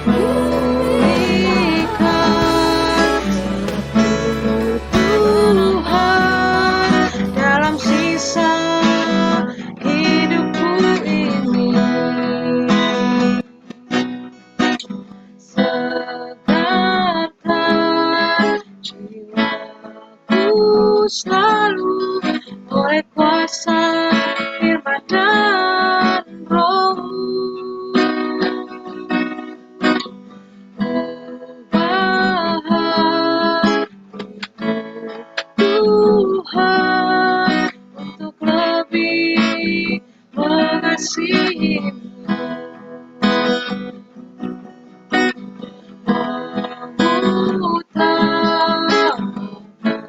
Pulihkan Tuhan dalam sisa hidupku ini. Segarkan jiwaku selalu oleh kuasa firman dan Roh-Mu. Ubah Tuhan untuk lebih mengasihi-Mu, mengutamakan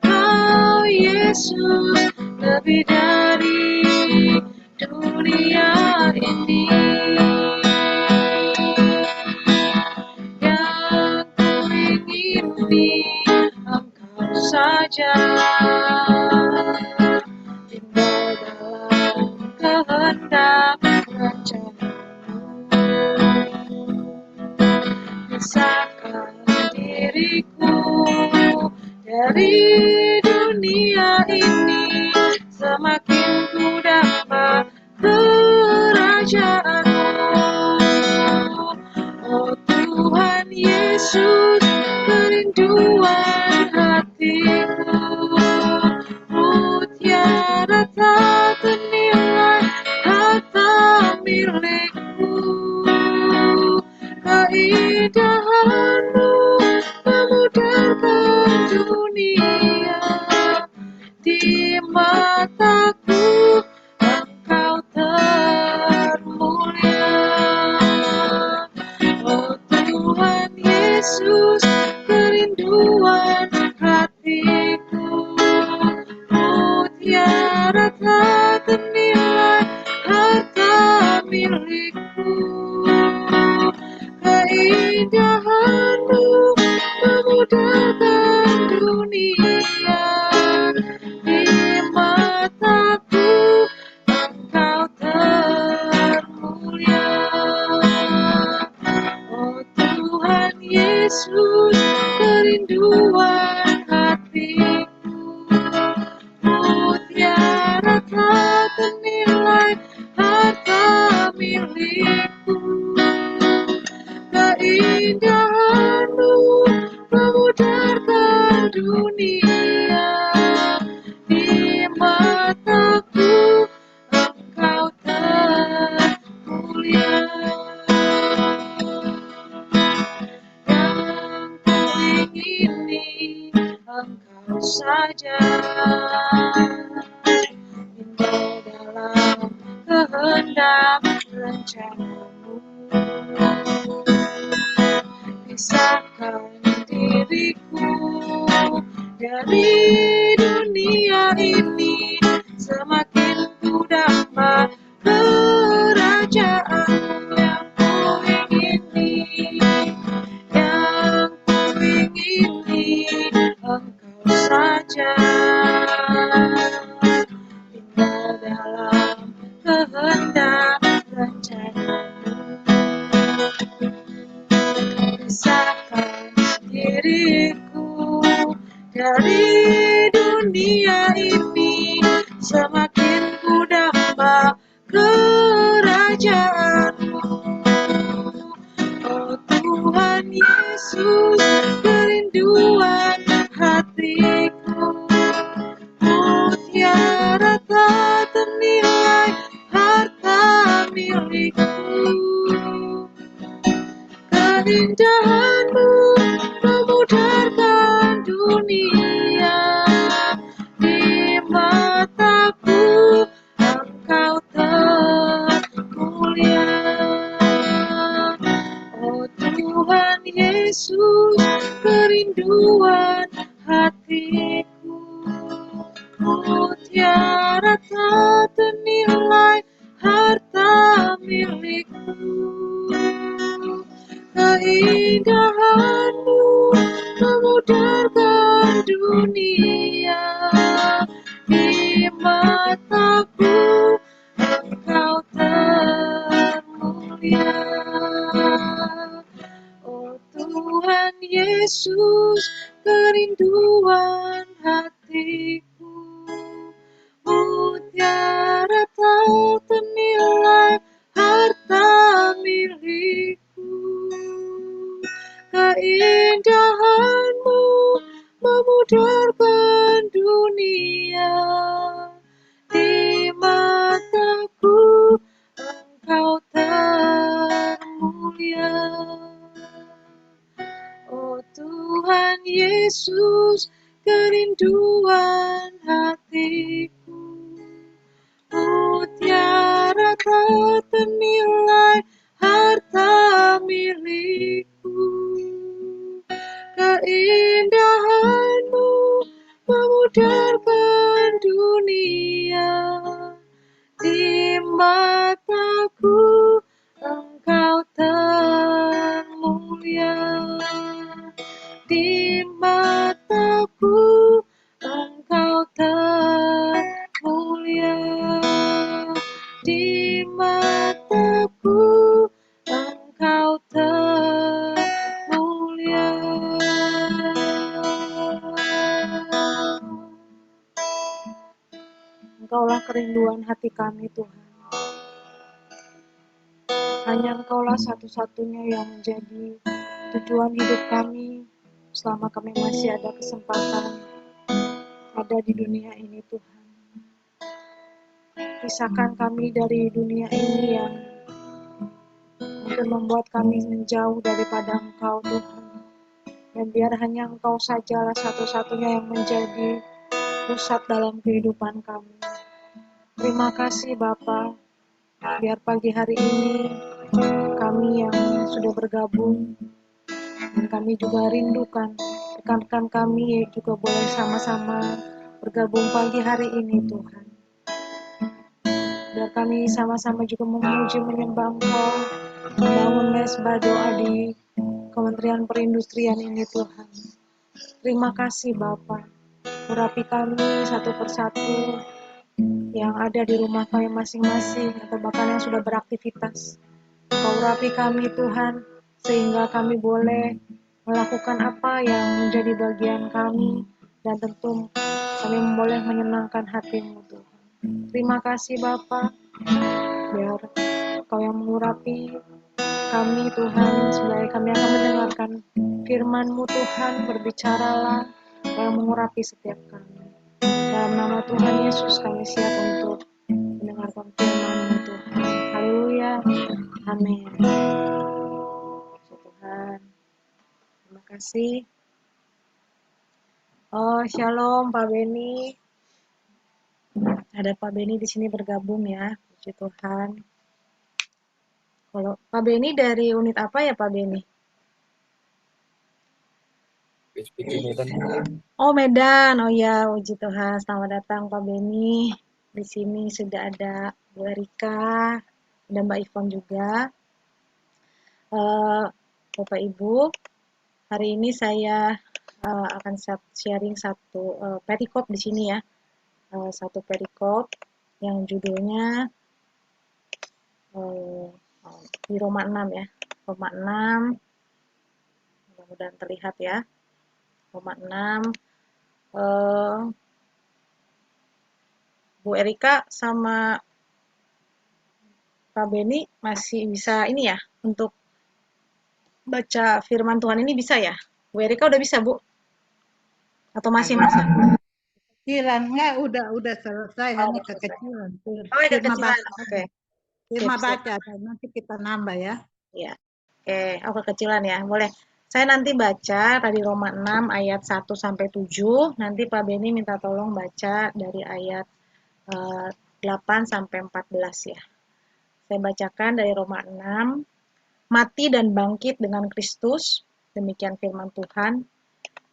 Kau Yesus lebih dari dunia ini. Yang kuingini Engkau saja, tinggal dalam kehendak rencana-Mu. Pisahkan diriku dari dunia ini, semakin ku dapat kerajaan-Mu. Oh Tuhan Yesus, kerinduan hatiku, mutiara tak ternilai harta milikku. Keindahan-Mu memudarkan dunia, di mataku Engkau termulia. Oh Tuhan Yesus, kerinduan hatiku, mutiara tak ternilai harta milikku. Keindahan-Mu memudarkan dunia, di mataku Engkau termulia. Oh Tuhan Yesus, kerinduan hatiku, mutiara tak ternilai harta milikku. Keindahan-Mu memudarkan dunia, di mataku Engkau termulia. Yang kuingini Engkau saja, tinggal dalam kehendak rencana-Mu. Pisahkan diriku dari dunia ini, semakin ku dapat kerajaan yang kuingini. Yang kuingini Engkau saja, tinggal dalam kehendak rencana-Mu. Pisahkan diriku dari dunia ini, semakin ku dapat kerajaan-Mu. Oh Tuhan Yesus, kerinduan hatiku, mutiara tak ternilai harta milikku. Keindahan-Mu memudarkan dunia, di mataku Engkau termulia. Oh Tuhan Yesus, kerinduan hatiku, mutiara tak ternilai harta milikku. Keindahan-Mu memudarkan dunia, di mataku Engkau termulia. Engkau termulia di mataku, Engkau termulia di mataku, Engkau termulia. Engkaulah kerinduan hati kami, Tuhan. Hanya Engkaulah satu-satunya yang menjadi tujuan hidup kami selama kami masih ada kesempatan ada di dunia ini, Tuhan. Pisahkan kami dari dunia ini yang mungkin membuat kami menjauh daripada Engkau, Tuhan. Dan biar hanya Engkau sajalah satu-satunya yang menjadi pusat dalam kehidupan kami. Terima kasih Bapa. Biar pagi hari ini kami yang sudah bergabung dan kami juga rindukan rekan-rekan kami juga boleh sama-sama bergabung pagi hari ini, Tuhan. Biar kami sama-sama juga memuji menyembah Engkau, membangun mesbah doa di Kementerian Perindustrian ini, Tuhan. Terima kasih Bapa. Urapi kami satu persatu yang ada di rumah kami masing-masing atau bahkan yang sudah beraktivitas. Kau urapi kami Tuhan, sehingga kami boleh melakukan apa yang menjadi bagian kami, dan tentu kami boleh menyenangkan hati-Mu Tuhan. Terima kasih Bapa, biar Kau yang mengurapi kami Tuhan, supaya kami akan mendengarkan firman-Mu Tuhan, berbicaralah, Kau yang mengurapi setiap kami. Dalam nama Tuhan Yesus kami siap untuk mendengarkan firman-Mu Tuhan. Haleluya, amin. Tuhan, terima kasih. Oh, shalom Pak Beni. Ada Pak Beni di sini bergabung ya, puji Tuhan. Kalau Pak Beni dari unit apa ya Pak Beni? Oh Medan, oh ya, puji Tuhan. Selamat datang Pak Beni. Di sini sudah ada Bu Erika, ada Mbak Ivon juga. Bapak Ibu, hari ini saya akan sharing satu perikop di sini ya. Satu perikop yang judulnya di Roma 6 ya. Roma 6, mudah-mudahan terlihat ya. Roma 6. Bu Erika sama Pak Beni masih bisa ini ya, untuk baca firman Tuhan ini bisa ya? Bu Erika udah bisa, Bu? Atau masih masa? Kecilan enggak, udah selesai, hanya selesai. kekecilan. Oh, kekecilan. Oke. Firma Sip. baca, nanti kita nambah ya. Iya. Oke, kekecilan ya. Boleh. Saya nanti baca tadi Roma 6 ayat 1 sampai 7. Nanti Pak Beni minta tolong baca dari ayat 8 sampai 14 ya. Saya bacakan dari Roma 6. Mati dan bangkit dengan Kristus, demikian firman Tuhan.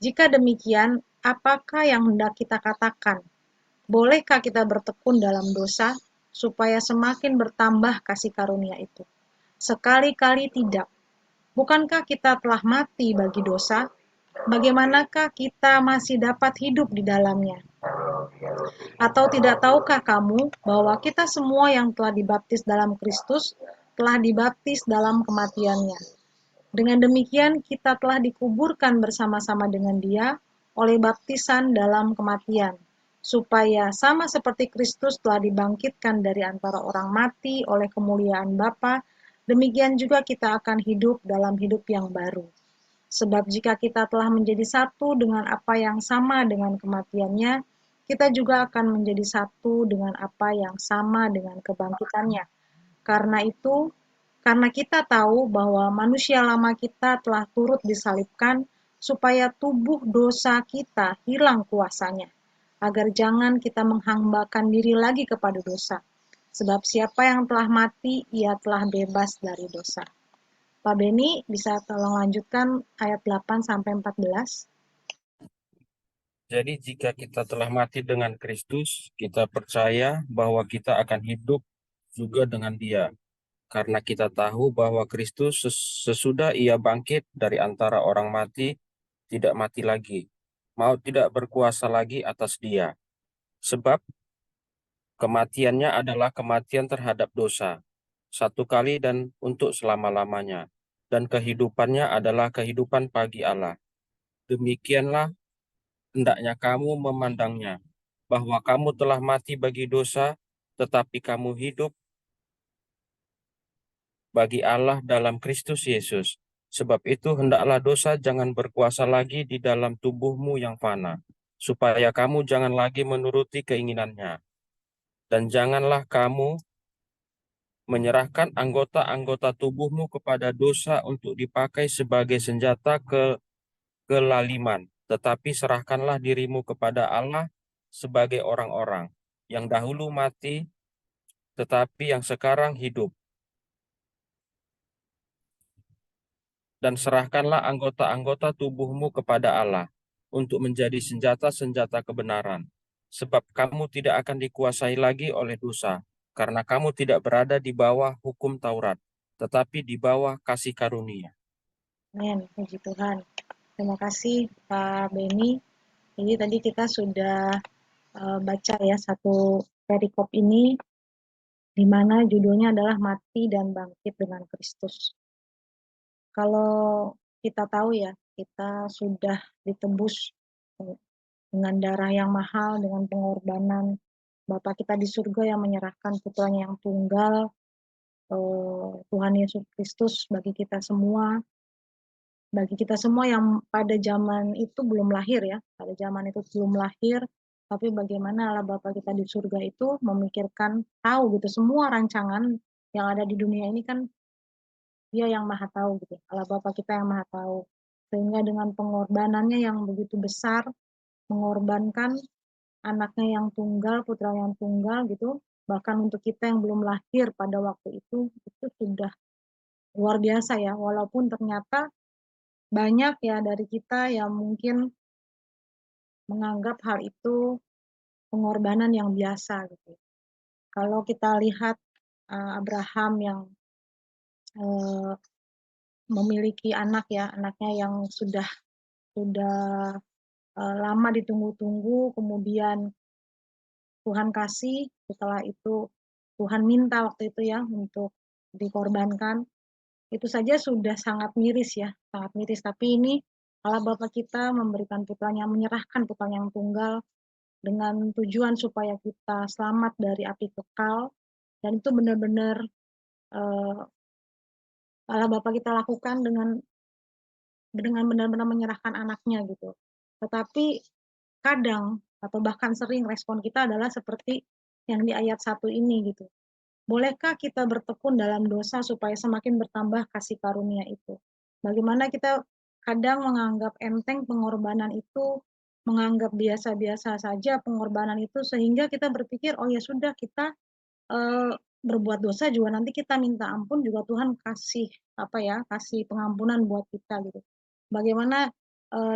Jika demikian, apakah yang hendak kita katakan? Bolehkah kita bertekun dalam dosa, supaya semakin bertambah kasih karunia itu? Sekali-kali tidak. Bukankah kita telah mati bagi dosa? Bagaimanakah kita masih dapat hidup di dalamnya? Atau tidak tahukah kamu bahwa kita semua yang telah dibaptis dalam Kristus telah dibaptis dalam kematiannya? Dengan demikian kita telah dikuburkan bersama-sama dengan Dia oleh baptisan dalam kematian, supaya sama seperti Kristus telah dibangkitkan dari antara orang mati oleh kemuliaan Bapa, demikian juga kita akan hidup dalam hidup yang baru. Sebab jika kita telah menjadi satu dengan apa yang sama dengan kematiannya, kita juga akan menjadi satu dengan apa yang sama dengan kebangkitannya. Karena kita tahu bahwa manusia lama kita telah turut disalibkan supaya tubuh dosa kita hilang kuasanya, agar jangan kita menghambakan diri lagi kepada dosa. Sebab siapa yang telah mati, ia telah bebas dari dosa. Pak Beni, bisa tolong lanjutkan ayat 8 sampai 14? Jadi jika kita telah mati dengan Kristus, kita percaya bahwa kita akan hidup juga dengan Dia. karena kita tahu bahwa Kristus sesudah ia bangkit dari antara orang mati, tidak mati lagi. Maut tidak berkuasa lagi atas dia. Sebab kematiannya adalah kematian terhadap dosa, satu kali dan untuk selama-lamanya. Dan kehidupannya adalah kehidupan bagi Allah. Demikianlah hendaknya kamu memandangnya, bahwa kamu telah mati bagi dosa, tetapi kamu hidup bagi Allah dalam Kristus Yesus. Sebab itu hendaklah dosa jangan berkuasa lagi di dalam tubuhmu yang fana, supaya kamu jangan lagi menuruti keinginannya. Dan janganlah kamu menyerahkan anggota-anggota tubuhmu kepada dosa untuk dipakai sebagai senjata kelaliman, tetapi serahkanlah dirimu kepada Allah sebagai orang-orang yang dahulu mati, tetapi yang sekarang hidup. Dan serahkanlah anggota-anggota tubuhmu kepada Allah untuk menjadi senjata-senjata kebenaran. Sebab kamu tidak akan dikuasai lagi oleh dosa, karena kamu tidak berada di bawah hukum Taurat, tetapi di bawah kasih karunia. Amin, puji Tuhan. Terima kasih Pak Beni. Jadi tadi kita sudah baca ya satu perikop ini, di mana judulnya adalah Mati dan Bangkit dengan Kristus. Kalau kita tahu ya, kita sudah ditebus dengan darah yang mahal, dengan pengorbanan Bapa kita di surga yang menyerahkan putranya yang tunggal, Tuhan Yesus Kristus bagi kita semua yang pada zaman itu belum lahir ya, pada zaman itu belum lahir, tapi bagaimana Allah Bapa kita di surga itu memikirkan, tahu gitu, semua rancangan yang ada di dunia ini kan Dia yang maha tahu gitu, Allah Bapa kita yang maha tahu. Sehingga dengan pengorbanannya yang begitu besar, mengorbankan anaknya yang tunggal, putra yang tunggal gitu, bahkan untuk kita yang belum lahir pada waktu itu sudah luar biasa ya, walaupun ternyata banyak ya dari kita yang mungkin menganggap hal itu pengorbanan yang biasa gitu. Kalau kita lihat Abraham yang memiliki anak ya, anaknya yang sudah lama ditunggu-tunggu, kemudian Tuhan kasih, setelah itu Tuhan minta waktu itu ya untuk dikorbankan. Itu saja sudah sangat miris ya, sangat miris. Tapi ini Allah Bapa kita memberikan putranya, menyerahkan putranya yang tunggal dengan tujuan supaya kita selamat dari api kekal. Dan itu benar-benar Allah Bapa kita lakukan dengan benar-benar menyerahkan anaknya gitu. Tetapi kadang atau bahkan sering respon kita adalah seperti yang di ayat 1 ini gitu. Bolehkah kita bertekun dalam dosa supaya semakin bertambah kasih karunia itu? Bagaimana kita kadang menganggap enteng pengorbanan itu, menganggap biasa-biasa saja pengorbanan itu, sehingga kita berpikir, oh ya sudah kita berbuat dosa juga nanti kita minta ampun juga Tuhan kasih kasih pengampunan buat kita gitu. Bagaimana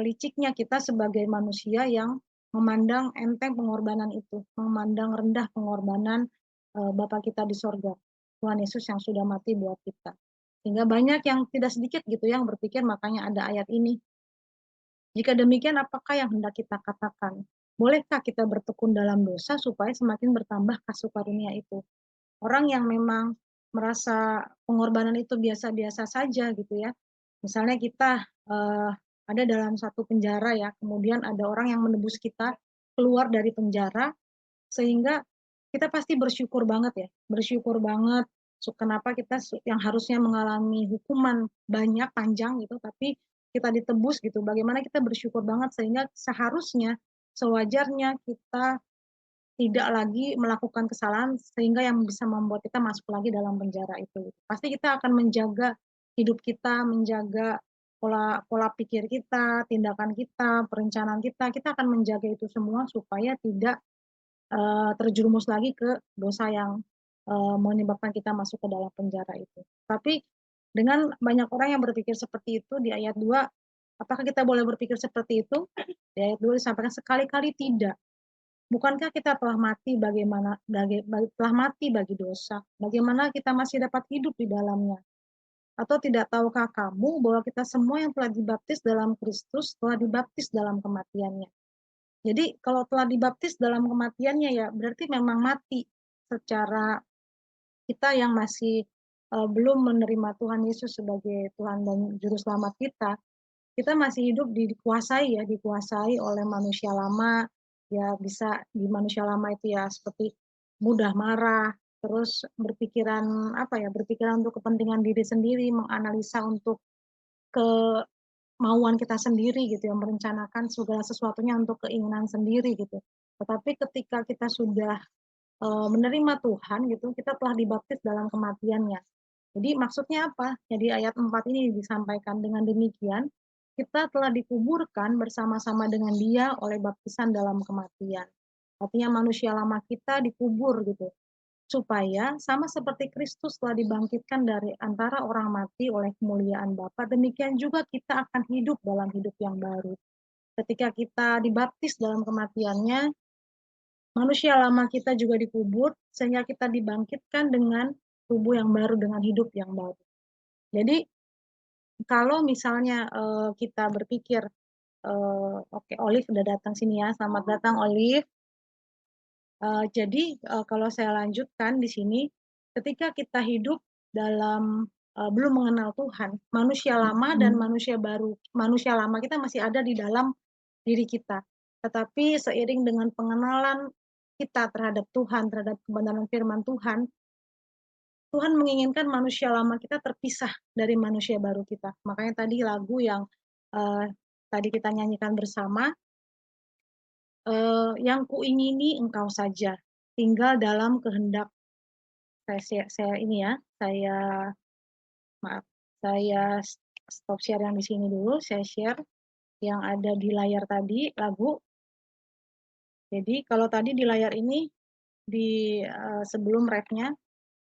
liciknya kita sebagai manusia yang memandang enteng pengorbanan itu, memandang rendah pengorbanan Bapa kita di sorga, Tuhan Yesus yang sudah mati buat kita. Sehingga banyak yang tidak sedikit gitu yang berpikir, makanya ada ayat ini. Jika demikian, apakah yang hendak kita katakan? Bolehkah kita bertekun dalam dosa supaya semakin bertambah kasih karunia itu? Orang yang memang merasa pengorbanan itu biasa-biasa saja gitu ya. Misalnya kita ada dalam satu penjara ya, kemudian ada orang yang menebus kita keluar dari penjara, sehingga kita pasti bersyukur banget ya, bersyukur banget. Kenapa kita yang harusnya mengalami hukuman banyak panjang gitu, tapi kita ditebus gitu. Bagaimana kita bersyukur banget, sehingga seharusnya sewajarnya kita tidak lagi melakukan kesalahan sehingga yang bisa membuat kita masuk lagi dalam penjara itu. Pasti kita akan menjaga hidup kita, menjaga pola pikir kita, tindakan kita, perencanaan kita akan menjaga itu semua supaya tidak terjerumus lagi ke dosa yang menyebabkan kita masuk ke dalam penjara itu. Tapi dengan banyak orang yang berpikir seperti itu di ayat 2, apakah kita boleh berpikir seperti itu? Di ayat 2 disampaikan sekali-kali tidak. Bukankah kita telah mati telah mati bagi dosa? Bagaimana kita masih dapat hidup di dalamnya? Atau tidak tahukah kamu bahwa kita semua yang telah dibaptis dalam Kristus telah dibaptis dalam kematiannya? Jadi kalau telah dibaptis dalam kematiannya ya berarti memang mati secara kita yang masih belum menerima Tuhan Yesus sebagai Tuhan dan Juru Selamat kita masih hidup dikuasai oleh manusia lama, ya bisa di manusia lama itu ya seperti mudah marah, terus berpikiran untuk kepentingan diri sendiri, menganalisa untuk kemauan kita sendiri gitu ya, merencanakan segala sesuatunya untuk keinginan sendiri gitu. Tetapi ketika kita sudah menerima Tuhan gitu, kita telah dibaptis dalam kematiannya. Jadi maksudnya apa? Jadi ayat 4 ini disampaikan dengan demikian, kita telah dikuburkan bersama-sama dengan Dia oleh baptisan dalam kematian. Artinya manusia lama kita dikubur gitu. Supaya sama seperti Kristus telah dibangkitkan dari antara orang mati oleh kemuliaan Bapa, demikian juga kita akan hidup dalam hidup yang baru. Ketika kita dibaptis dalam kematiannya, manusia lama kita juga dikubur, sehingga kita dibangkitkan dengan tubuh yang baru, dengan hidup yang baru. Jadi, kalau misalnya kita berpikir, oke, Olive udah datang sini ya, selamat datang Olive. Jadi, kalau saya lanjutkan di sini, ketika kita hidup dalam belum mengenal Tuhan, manusia lama dan manusia lama kita masih ada di dalam diri kita. Tetapi seiring dengan pengenalan kita terhadap Tuhan, terhadap kebenaran firman Tuhan, Tuhan menginginkan manusia lama kita terpisah dari manusia baru kita. Makanya tadi lagu yang tadi kita nyanyikan bersama, yang kuingini engkau saja, tinggal dalam kehendak. Saya stop share yang di sini dulu, saya share yang ada di layar tadi, lagu. Jadi kalau tadi di layar ini, sebelum refnya,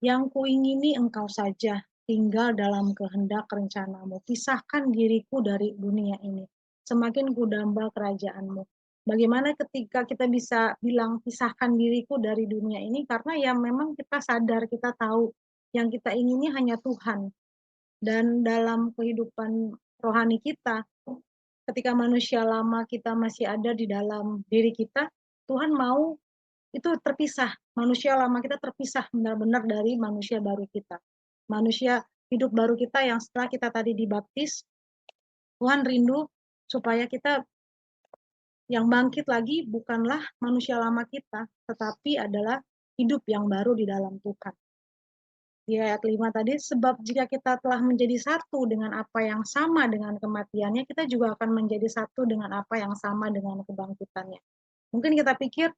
yang kuingini engkau saja, tinggal dalam kehendak rencanamu. Pisahkan diriku dari dunia ini. Semakin kudamba kerajaanmu. Bagaimana ketika kita bisa bilang pisahkan diriku dari dunia ini? Karena ya memang kita sadar, kita tahu yang kita ingini hanya Tuhan. Dan dalam kehidupan rohani kita, ketika manusia lama kita masih ada di dalam diri kita, Tuhan mau itu terpisah. Manusia lama kita terpisah benar-benar dari manusia baru kita. Manusia hidup baru kita yang setelah kita tadi dibaptis, Tuhan rindu supaya kita yang bangkit lagi bukanlah manusia lama kita, tetapi adalah hidup yang baru di dalam Tuhan. Di ayat 5 tadi, sebab jika kita telah menjadi satu dengan apa yang sama dengan kematiannya, kita juga akan menjadi satu dengan apa yang sama dengan kebangkitannya. Mungkin kita pikir,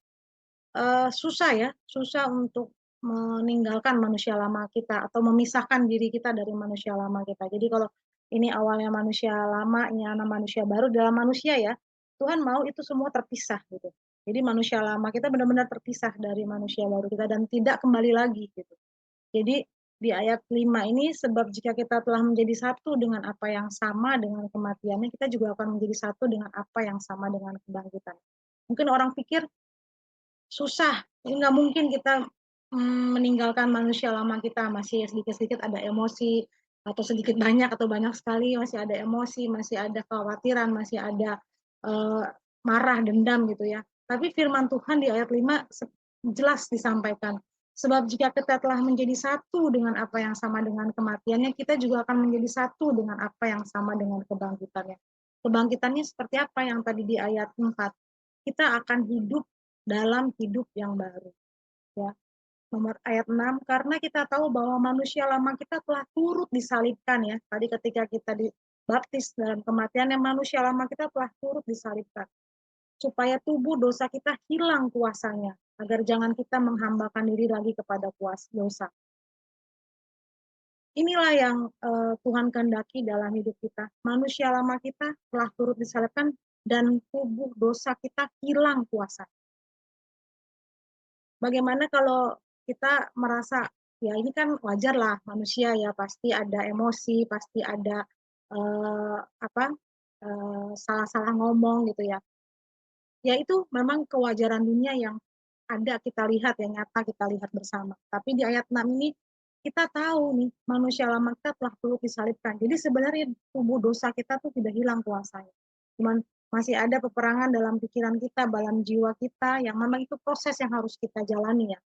susah untuk meninggalkan manusia lama kita atau memisahkan diri kita dari manusia lama kita. Jadi kalau ini awalnya manusia lama, ini anak manusia baru dalam manusia ya, Tuhan mau itu semua terpisah gitu. Jadi manusia lama kita benar-benar terpisah dari manusia baru kita dan tidak kembali lagi gitu. Jadi di ayat 5 ini, sebab jika kita telah menjadi satu dengan apa yang sama dengan kematiannya, kita juga akan menjadi satu dengan apa yang sama dengan kebangkitan. Mungkin orang pikir, susah, nggak mungkin kita meninggalkan manusia lama kita, masih sedikit-sedikit ada emosi, atau sedikit banyak atau banyak sekali masih ada emosi, masih ada kekhawatiran, masih ada marah, dendam gitu ya. Tapi firman Tuhan di ayat 5 jelas disampaikan, sebab jika kita telah menjadi satu dengan apa yang sama dengan kematiannya, kita juga akan menjadi satu dengan apa yang sama dengan kebangkitannya. Kebangkitannya seperti apa yang tadi di ayat 4? Kita akan hidup dalam hidup yang baru. Ya. Nomor ayat 6, karena kita tahu bahwa manusia lama kita telah turut disalibkan ya. Tadi ketika kita dibaptis dalam kematian, yang manusia lama kita telah turut disalibkan. Supaya tubuh dosa kita hilang kuasanya, agar jangan kita menghambakan diri lagi kepada kuasa dosa. Inilah yang Tuhan kehendaki dalam hidup kita. Manusia lama kita telah turut disalibkan dan tubuh dosa kita hilang kuasa. Bagaimana kalau kita merasa, ya ini kan wajar lah manusia ya, pasti ada emosi, pasti ada salah-salah ngomong gitu ya. Ya itu memang kewajaran dunia yang ada kita lihat, yang nyata kita lihat bersama. Tapi di ayat 6 ini kita tahu nih manusia lama kita telah perlu disalibkan. Jadi sebenarnya tubuh dosa kita tuh tidak hilang kuasanya. Cuman masih ada peperangan dalam pikiran kita, dalam jiwa kita, yang memang itu proses yang harus kita jalani ya.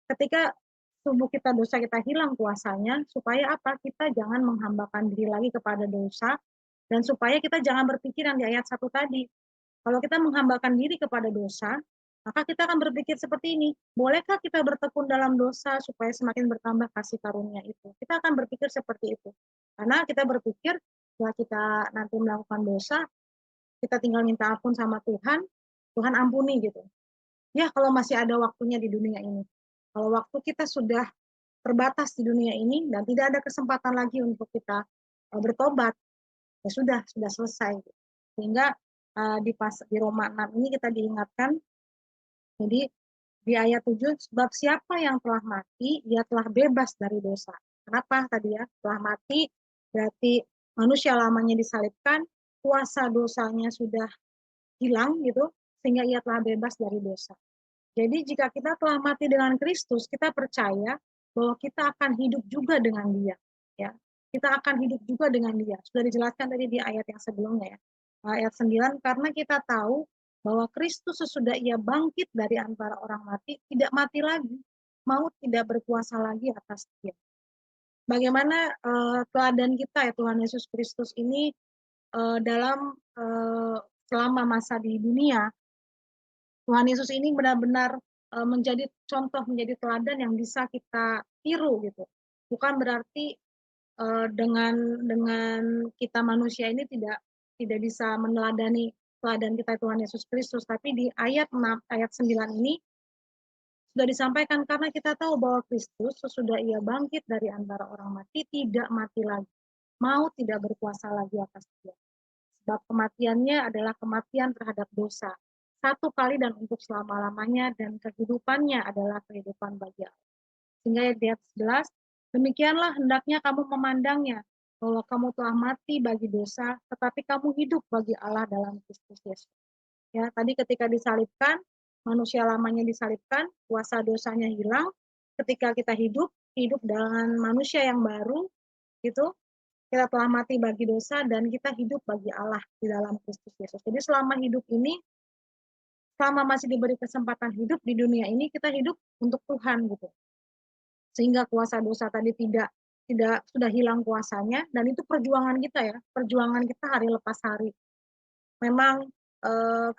Ketika tubuh kita dosa kita hilang kuasanya, supaya apa? Kita jangan menghambakan diri lagi kepada dosa, dan supaya kita jangan berpikiran di ayat 1 tadi. Kalau kita menghambakan diri kepada dosa, maka kita akan berpikir seperti ini, bolehkah kita bertekun dalam dosa supaya semakin bertambah kasih karunia itu? Kita akan berpikir seperti itu. Karena kita berpikir, setelah kita nanti melakukan dosa, kita tinggal minta ampun sama Tuhan, Tuhan ampuni gitu. Ya, kalau masih ada waktunya di dunia ini. Kalau waktu kita sudah terbatas di dunia ini dan tidak ada kesempatan lagi untuk kita bertobat, ya sudah selesai. Sehingga di Roma 6 ini kita diingatkan, jadi di ayat 7, sebab siapa yang telah mati, dia telah bebas dari dosa. Kenapa tadi ya? Telah mati berarti manusia lamanya disalibkan, kuasa dosanya sudah hilang gitu, sehingga ia telah bebas dari dosa. Jadi jika kita telah mati dengan Kristus, kita percaya bahwa kita akan hidup juga dengan Dia. Ya, kita akan hidup juga dengan Dia. Sudah dijelaskan tadi di ayat yang sebelumnya ya. Ayat 9, karena kita tahu bahwa Kristus sesudah Ia bangkit dari antara orang mati, tidak mati lagi. Maut tidak berkuasa lagi atas Dia. Bagaimana teladan kita ya Tuhan Yesus Kristus ini dalam selama masa di dunia, Tuhan Yesus ini benar-benar menjadi contoh, menjadi teladan yang bisa kita tiru gitu. Bukan berarti dengan kita manusia ini tidak bisa meneladani teladan kita Tuhan Yesus Kristus, tapi di ayat 9 ini sudah disampaikan karena kita tahu bahwa Kristus sesudah Ia bangkit dari antara orang mati tidak mati lagi. Maut tidak berkuasa lagi atas Dia. Sebab kematiannya adalah kematian terhadap dosa. Satu kali dan untuk selama-lamanya, dan kehidupannya adalah kehidupan bagi Allah. Sehingga di ayat 11, demikianlah hendaknya kamu memandangnya, bahwa kamu telah mati bagi dosa, tetapi kamu hidup bagi Allah dalam Kristus Yesus. Ya, tadi ketika disalibkan, manusia lamanya disalibkan, kuasa dosanya hilang. Ketika kita hidup dengan manusia yang baru, gitu, kita telah mati bagi dosa dan kita hidup bagi Allah di dalam Kristus Yesus. Jadi selama hidup ini, selama masih diberi kesempatan hidup di dunia ini, kita hidup untuk Tuhan gitu. Sehingga kuasa dosa tadi tidak sudah hilang kuasanya, dan itu perjuangan kita ya, perjuangan kita hari lepas hari. Memang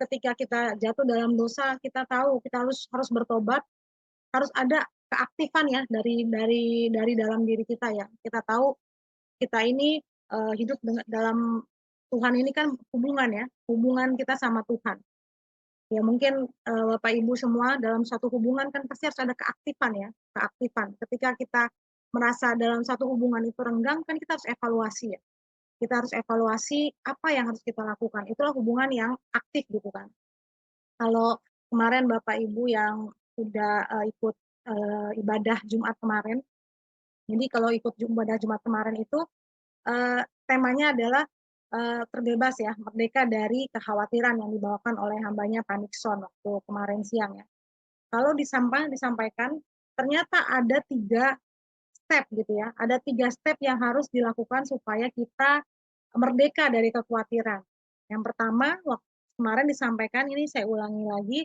ketika kita jatuh dalam dosa, kita tahu kita harus bertobat, harus ada keaktifan ya dari dalam diri kita ya. Kita tahu kita ini hidup dalam Tuhan ini kan hubungan kita sama Tuhan. Ya mungkin Bapak Ibu semua dalam satu hubungan kan pasti harus ada keaktifan ya, keaktifan. Ketika kita merasa dalam satu hubungan itu renggang, kan kita harus evaluasi ya. Kita harus evaluasi apa yang harus kita lakukan. Itulah hubungan yang aktif gitu kan. Kalau kemarin Bapak Ibu yang sudah ikut ibadah Jumat kemarin, jadi kalau ikut ibadah Jumat kemarin itu temanya adalah terbebas ya, merdeka dari kekhawatiran yang dibawakan oleh hambanya Pak Nixon waktu kemarin siang ya. Kalau disampaikan, ternyata ada 3 step gitu ya, ada 3 step yang harus dilakukan supaya kita merdeka dari kekhawatiran. Yang pertama, waktu kemarin disampaikan, ini saya ulangi lagi,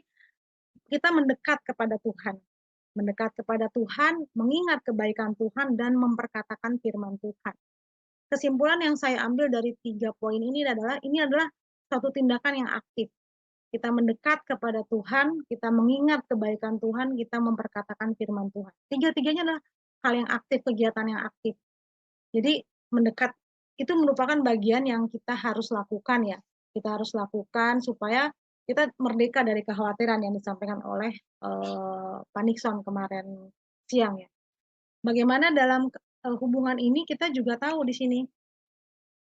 kita mendekat kepada Tuhan. Mendekat kepada Tuhan, mengingat kebaikan Tuhan, dan memperkatakan firman Tuhan. Kesimpulan yang saya ambil dari 3 poin ini adalah suatu tindakan yang aktif. Kita mendekat kepada Tuhan, kita mengingat kebaikan Tuhan, kita memperkatakan firman Tuhan. Tiga-tiganya adalah hal yang aktif, kegiatan yang aktif. Jadi mendekat itu merupakan bagian yang kita harus lakukan ya. Kita harus lakukan supaya kita merdeka dari kekhawatiran yang disampaikan oleh Pak Nixon kemarin siang ya. Bagaimana dalam hubungan ini kita juga tahu di sini.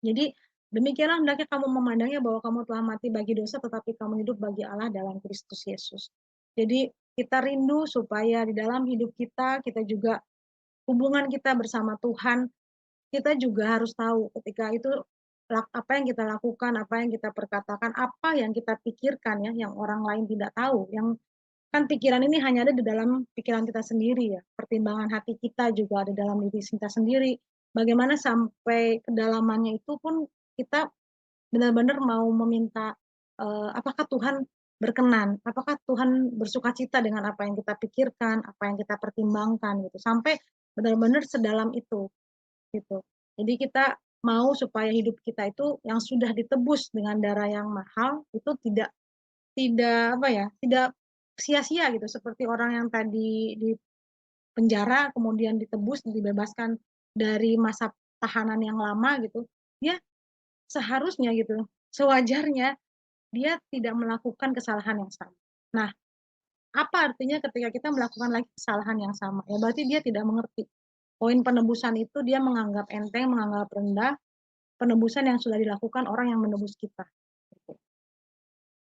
Jadi demikianlah hendaknya kamu memandangnya bahwa kamu telah mati bagi dosa, tetapi kamu hidup bagi Allah dalam Kristus Yesus. Jadi kita rindu supaya di dalam hidup kita juga hubungan kita bersama Tuhan, kita juga harus tahu ketika itu apa yang kita lakukan, apa yang kita perkatakan, apa yang kita pikirkan ya, yang orang lain tidak tahu, yang kan pikiran ini hanya ada di dalam pikiran kita sendiri ya, pertimbangan hati kita juga ada dalam diri kita sendiri. Bagaimana sampai kedalamannya itu pun kita benar-benar mau meminta, apakah Tuhan berkenan, apakah Tuhan bersukacita dengan apa yang kita pikirkan, apa yang kita pertimbangkan gitu, sampai benar-benar sedalam itu, gitu. Jadi kita mau supaya hidup kita itu yang sudah ditebus dengan darah yang mahal, itu tidak apa ya, tidak sia-sia gitu, seperti orang yang tadi di penjara kemudian ditebus, dibebaskan dari masa tahanan yang lama gitu, dia seharusnya gitu, sewajarnya dia tidak melakukan kesalahan yang sama. Nah, apa artinya ketika kita melakukan lagi kesalahan yang sama? Ya berarti dia tidak mengerti. Poin penebusan itu dia menganggap enteng, menganggap rendah penebusan yang sudah dilakukan orang yang menebus kita.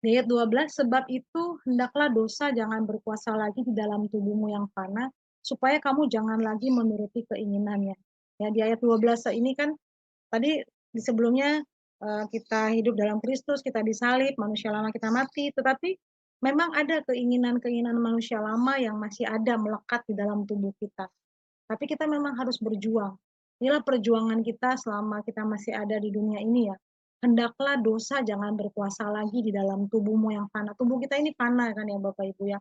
Di ayat 12, sebab itu hendaklah dosa jangan berkuasa lagi di dalam tubuhmu yang fana, supaya kamu jangan lagi menuruti keinginannya. Ya, di ayat 12 ini kan tadi di sebelumnya kita hidup dalam Kristus, kita disalib, manusia lama kita mati, tetapi memang ada keinginan-keinginan manusia lama yang masih ada melekat di dalam tubuh kita. Tapi kita memang harus berjuang. Inilah perjuangan kita selama kita masih ada di dunia ini ya. Hendaklah dosa jangan berkuasa lagi di dalam tubuhmu yang fana. Tubuh kita ini fana kan ya Bapak Ibu ya.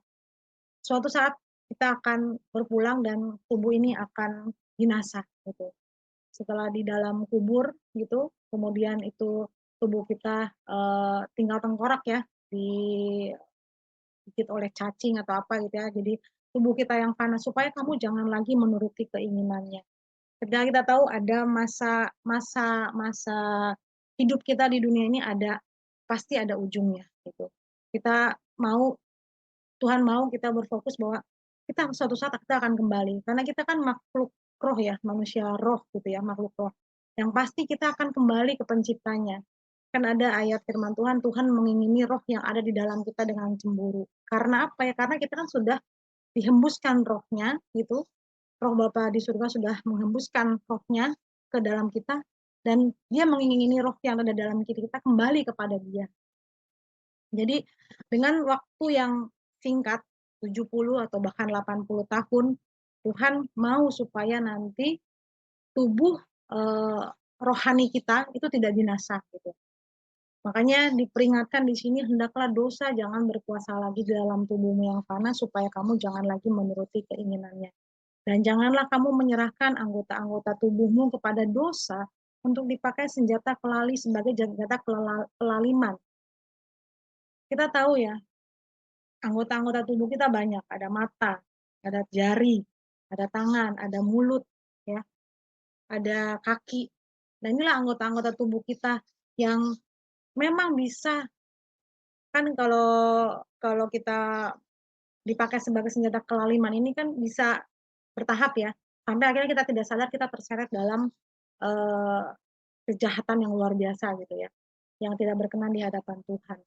Suatu saat kita akan berpulang dan tubuh ini akan binasa gitu. Setelah di dalam kubur gitu, kemudian itu tubuh kita tinggal tengkorak ya, digigit oleh cacing atau apa gitu ya. Jadi tubuh kita yang panas supaya kamu jangan lagi menuruti keinginannya. Ketika kita tahu ada masa hidup kita di dunia ini pasti ada ujungnya gitu. Kita mau Tuhan mau kita berfokus bahwa kita suatu saat kita akan kembali karena kita kan makhluk roh ya, manusia roh gitu ya, makhluk roh. Yang pasti kita akan kembali ke penciptanya. Kan ada ayat firman Tuhan, Tuhan mengingini roh yang ada di dalam kita dengan cemburu. Karena apa ya? Karena kita kan sudah dihembuskan rohnya gitu. Roh Bapa di surga sudah menghembuskan rohnya ke dalam kita dan dia mengingini roh yang ada dalam kita kembali kepada dia. Jadi dengan waktu yang singkat 70 atau bahkan 80 tahun Tuhan mau supaya nanti tubuh rohani kita itu tidak binasa gitu. Makanya diperingatkan di sini hendaklah dosa jangan berkuasa lagi di dalam tubuhmu yang fana supaya kamu jangan lagi menuruti keinginannya. Dan janganlah kamu menyerahkan anggota-anggota tubuhmu kepada dosa untuk dipakai senjata kelali sebagai senjata kelaliman. Kita tahu ya, anggota-anggota tubuh kita banyak, ada mata, ada jari, ada tangan, ada mulut, ya, ada kaki. Dan inilah anggota-anggota tubuh kita yang memang bisa kan kalau kita dipakai sebagai senjata kelaliman ini kan bisa bertahap ya, sampai akhirnya kita tidak sadar kita terseret dalam eh, kejahatan yang luar biasa gitu ya, yang tidak berkenan di hadapan Tuhan.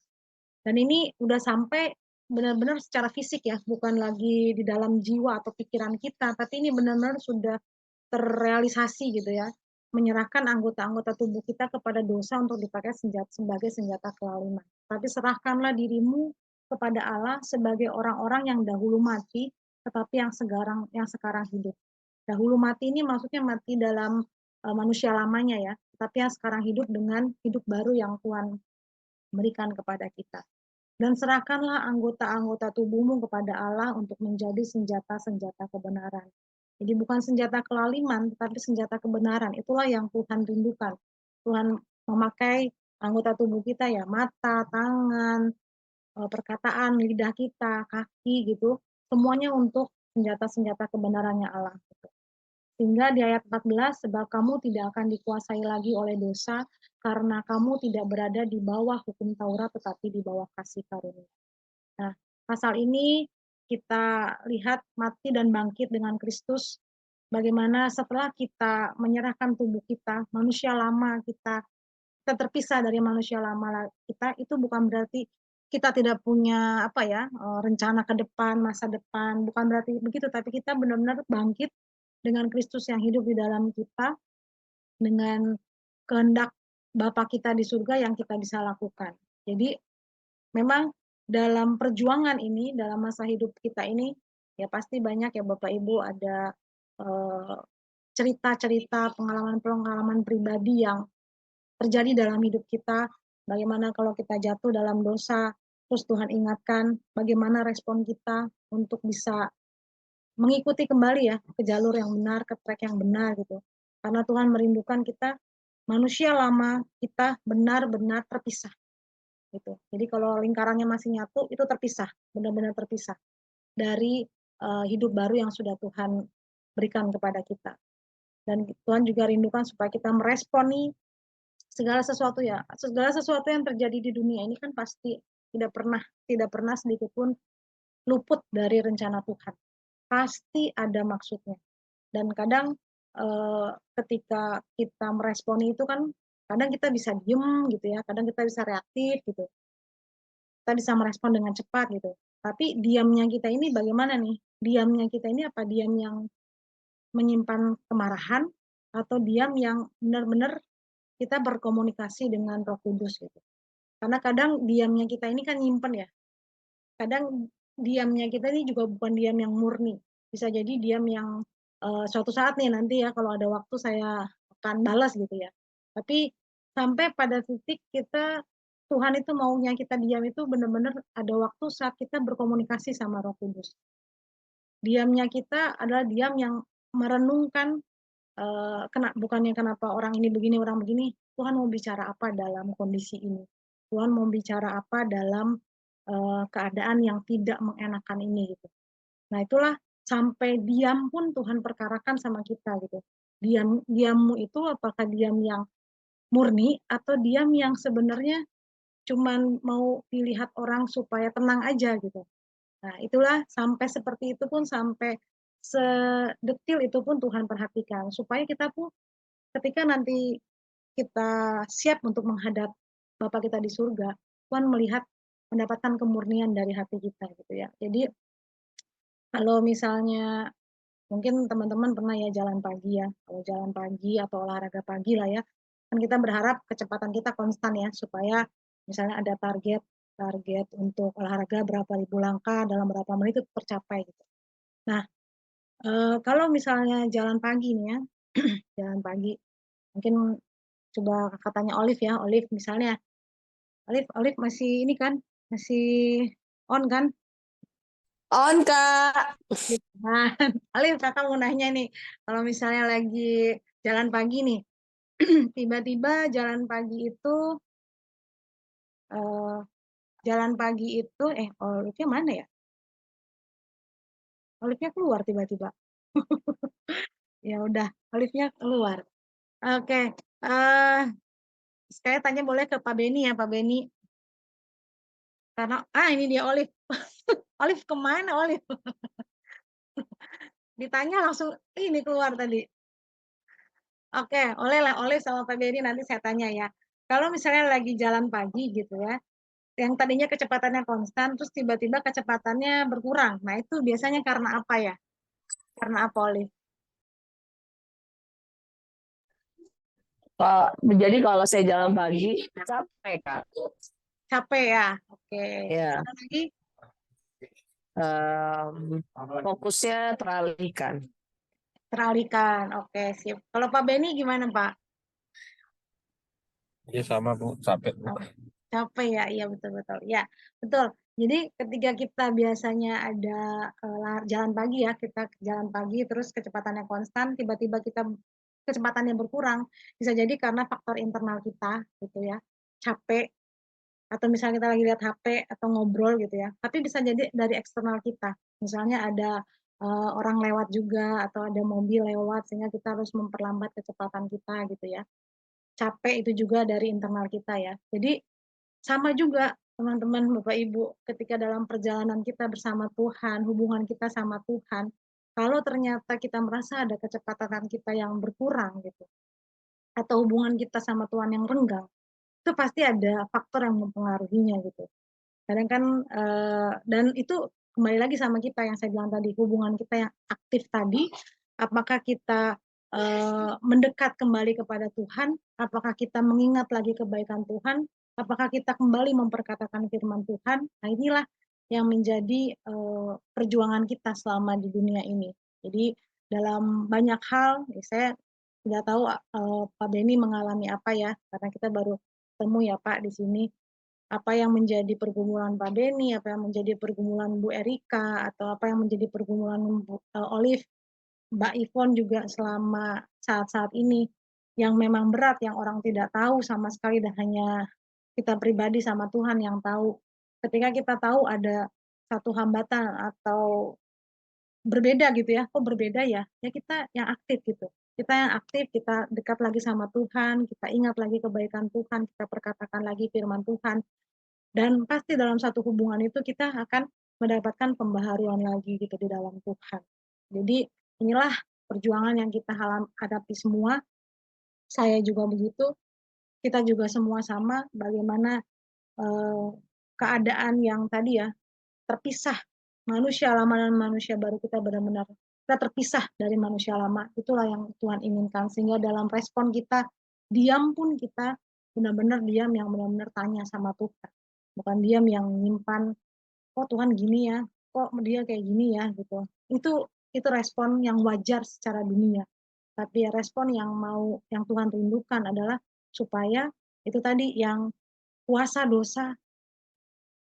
Dan ini udah sampai benar-benar secara fisik ya, bukan lagi di dalam jiwa atau pikiran kita, tapi ini benar-benar sudah terrealisasi gitu ya, menyerahkan anggota-anggota tubuh kita kepada dosa untuk dipakai sebagai senjata kelaliman. Tapi serahkanlah dirimu kepada Allah sebagai orang-orang yang dahulu mati, tetapi yang sekarang hidup. Dahulu mati ini maksudnya mati dalam manusia lamanya ya, tapi yang sekarang hidup dengan hidup baru yang Tuhan berikan kepada kita. Dan serahkanlah anggota-anggota tubuhmu kepada Allah untuk menjadi senjata-senjata kebenaran. Jadi bukan senjata kelaliman, tetapi senjata kebenaran. Itulah yang Tuhan rindukan. Tuhan memakai anggota tubuh kita ya, mata, tangan, perkataan, lidah kita, kaki gitu. Semuanya untuk senjata-senjata kebenarannya Allah. Sehingga di ayat 14, sebab kamu tidak akan dikuasai lagi oleh dosa, karena kamu tidak berada di bawah hukum Taurat, tetapi di bawah kasih karunia. Nah, pasal ini kita lihat mati dan bangkit dengan Kristus, bagaimana setelah kita menyerahkan tubuh kita, manusia lama kita terpisah dari manusia lama kita, itu bukan berarti kita tidak punya rencana ke depan, masa depan, bukan berarti begitu, tapi kita benar-benar bangkit dengan Kristus yang hidup di dalam kita, dengan kehendak Bapa kita di surga yang kita bisa lakukan. Jadi memang dalam perjuangan ini, dalam masa hidup kita ini, ya pasti banyak ya Bapak Ibu ada cerita-cerita, pengalaman-pengalaman pribadi yang terjadi dalam hidup kita. Bagaimana kalau kita jatuh dalam dosa, terus Tuhan ingatkan bagaimana respon kita untuk bisa mengikuti kembali ya ke jalur yang benar, ke track yang benar gitu. Karena Tuhan merindukan kita, manusia lama kita benar-benar terpisah gitu. Jadi kalau lingkarannya masih nyatu, itu terpisah, benar-benar terpisah dari hidup baru yang sudah Tuhan berikan kepada kita. Dan Tuhan juga rindukan supaya kita meresponi segala sesuatu ya, segala sesuatu yang terjadi di dunia ini kan pasti tidak pernah sedikit pun luput dari rencana Tuhan. Pasti ada maksudnya. Dan kadang ketika kita meresponi itu kan kadang kita bisa diem gitu ya, kadang kita bisa reaktif gitu. Kita bisa merespon dengan cepat gitu. Tapi diamnya kita ini bagaimana nih? Diamnya kita ini apa diam yang menyimpan kemarahan atau diam yang benar-benar kita berkomunikasi dengan Roh Kudus gitu. Karena kadang diamnya kita ini kan nyimpen ya. Kadang diamnya kita ini juga bukan diam yang murni. Bisa jadi diam yang suatu saat nih nanti ya kalau ada waktu saya akan balas gitu ya. Tapi sampai pada titik kita Tuhan itu maunya kita diam itu benar-benar ada waktu saat kita berkomunikasi sama Roh Kudus. Diamnya kita adalah diam yang merenungkan bukannya kenapa orang ini begini, orang begini. Tuhan mau bicara apa dalam kondisi ini? Tuhan mau bicara apa dalam keadaan yang tidak mengenakan ini gitu. Nah itulah sampai diam pun Tuhan perkarakan sama kita gitu. Diammu itu apakah diam yang murni atau diam yang sebenarnya cuman mau dilihat orang supaya tenang aja gitu. Nah itulah sampai seperti itu pun sampai sedetil itu pun Tuhan perhatikan supaya kita pun ketika nanti kita siap untuk menghadap Bapa kita di surga, Tuhan melihat mendapatkan kemurnian dari hati kita gitu ya. Jadi kalau misalnya mungkin teman-teman pernah ya jalan pagi ya, kalau jalan pagi atau olahraga pagi lah ya, kan kita berharap kecepatan kita konstan ya supaya misalnya ada target untuk olahraga berapa ribu langkah dalam berapa menit itu tercapai gitu. Nah, kalau misalnya jalan pagi nih ya, jalan pagi, mungkin coba katanya Olive ya, Olive misalnya, Olive masih ini kan, masih on kan? On, Kak. Nah, Olive kakak mau nanya nih, kalau misalnya lagi jalan pagi nih, tiba-tiba jalan pagi itu, Olive-nya mana ya? Olive-nya keluar tiba-tiba. Ya udah, Olive-nya keluar. Oke, saya tanya boleh ke Pak Beni ya, Pak Beni. Karena, ini dia Olive. Olive kemana Olive? Ditanya langsung ini keluar tadi. Oke, Olive sama Pak Beni nanti saya tanya ya. Kalau misalnya lagi jalan pagi gitu ya, yang tadinya kecepatannya konstan, terus tiba-tiba kecepatannya berkurang. Nah itu biasanya karena apa ya? Karena apa Olive? Jadi kalau saya jalan pagi, capek, Kak. Capek ya? Oke. Ya, Ada lagi? fokusnya teralihkan. Teralihkan. Oke, sip. Kalau Pak Beni gimana Pak? Iya sama Bu, capek Bu. Capek ya, iya betul-betul. Ya, betul. Jadi ketika kita biasanya ada jalan pagi ya, kita jalan pagi terus kecepatannya konstan, tiba-tiba kita kecepatannya berkurang, bisa jadi karena faktor internal kita gitu ya, capek, atau misalnya kita lagi lihat HP atau ngobrol gitu ya, tapi bisa jadi dari eksternal kita. Misalnya ada orang lewat juga atau ada mobil lewat sehingga kita harus memperlambat kecepatan kita gitu ya. Capek itu juga dari internal kita ya. Jadi sama juga teman-teman, Bapak Ibu, ketika dalam perjalanan kita bersama Tuhan, hubungan kita sama Tuhan, kalau ternyata kita merasa ada kecepatan kita yang berkurang gitu, atau hubungan kita sama Tuhan yang renggang, itu pasti ada faktor yang mempengaruhinya gitu. Kadang kan dan itu kembali lagi sama kita yang saya bilang tadi, hubungan kita yang aktif tadi, apakah kita mendekat kembali kepada Tuhan, apakah kita mengingat lagi kebaikan Tuhan, apakah kita kembali memperkatakan firman Tuhan. Nah, inilah yang menjadi perjuangan kita selama di dunia ini. Jadi dalam banyak hal, saya tidak tahu Pak Beni mengalami apa ya, karena kita baru ketemu ya Pak di sini. Apa yang menjadi pergumulan Pak Beni, apa yang menjadi pergumulan Bu Erika, atau apa yang menjadi pergumulan Bu Olive, Mbak Ivon juga selama saat-saat ini yang memang berat, yang orang tidak tahu sama sekali dan hanya kita pribadi sama Tuhan yang tahu. Ketika kita tahu ada satu hambatan atau berbeda gitu ya, kok berbeda ya? Ya kita yang aktif gitu. Kita yang aktif, kita dekat lagi sama Tuhan, kita ingat lagi kebaikan Tuhan, kita perkatakan lagi firman Tuhan. Dan pasti dalam satu hubungan itu kita akan mendapatkan pembaharuan lagi gitu di dalam Tuhan. Jadi inilah perjuangan yang kita hadapi semua. Saya juga begitu. Kita juga semua sama. Bagaimana keadaan yang tadi ya terpisah manusia lama dan manusia baru, kita benar-benar kita terpisah dari manusia lama. Itulah yang Tuhan inginkan, sehingga dalam respon kita diam pun kita benar-benar diam yang benar-benar tanya sama Tuhan, bukan diam yang menyimpan kok Tuhan gini ya, kok dia kayak gini ya gitu. Itu respon yang wajar secara dunia, tapi respon yang Tuhan rindukan adalah supaya itu tadi, yang kuasa dosa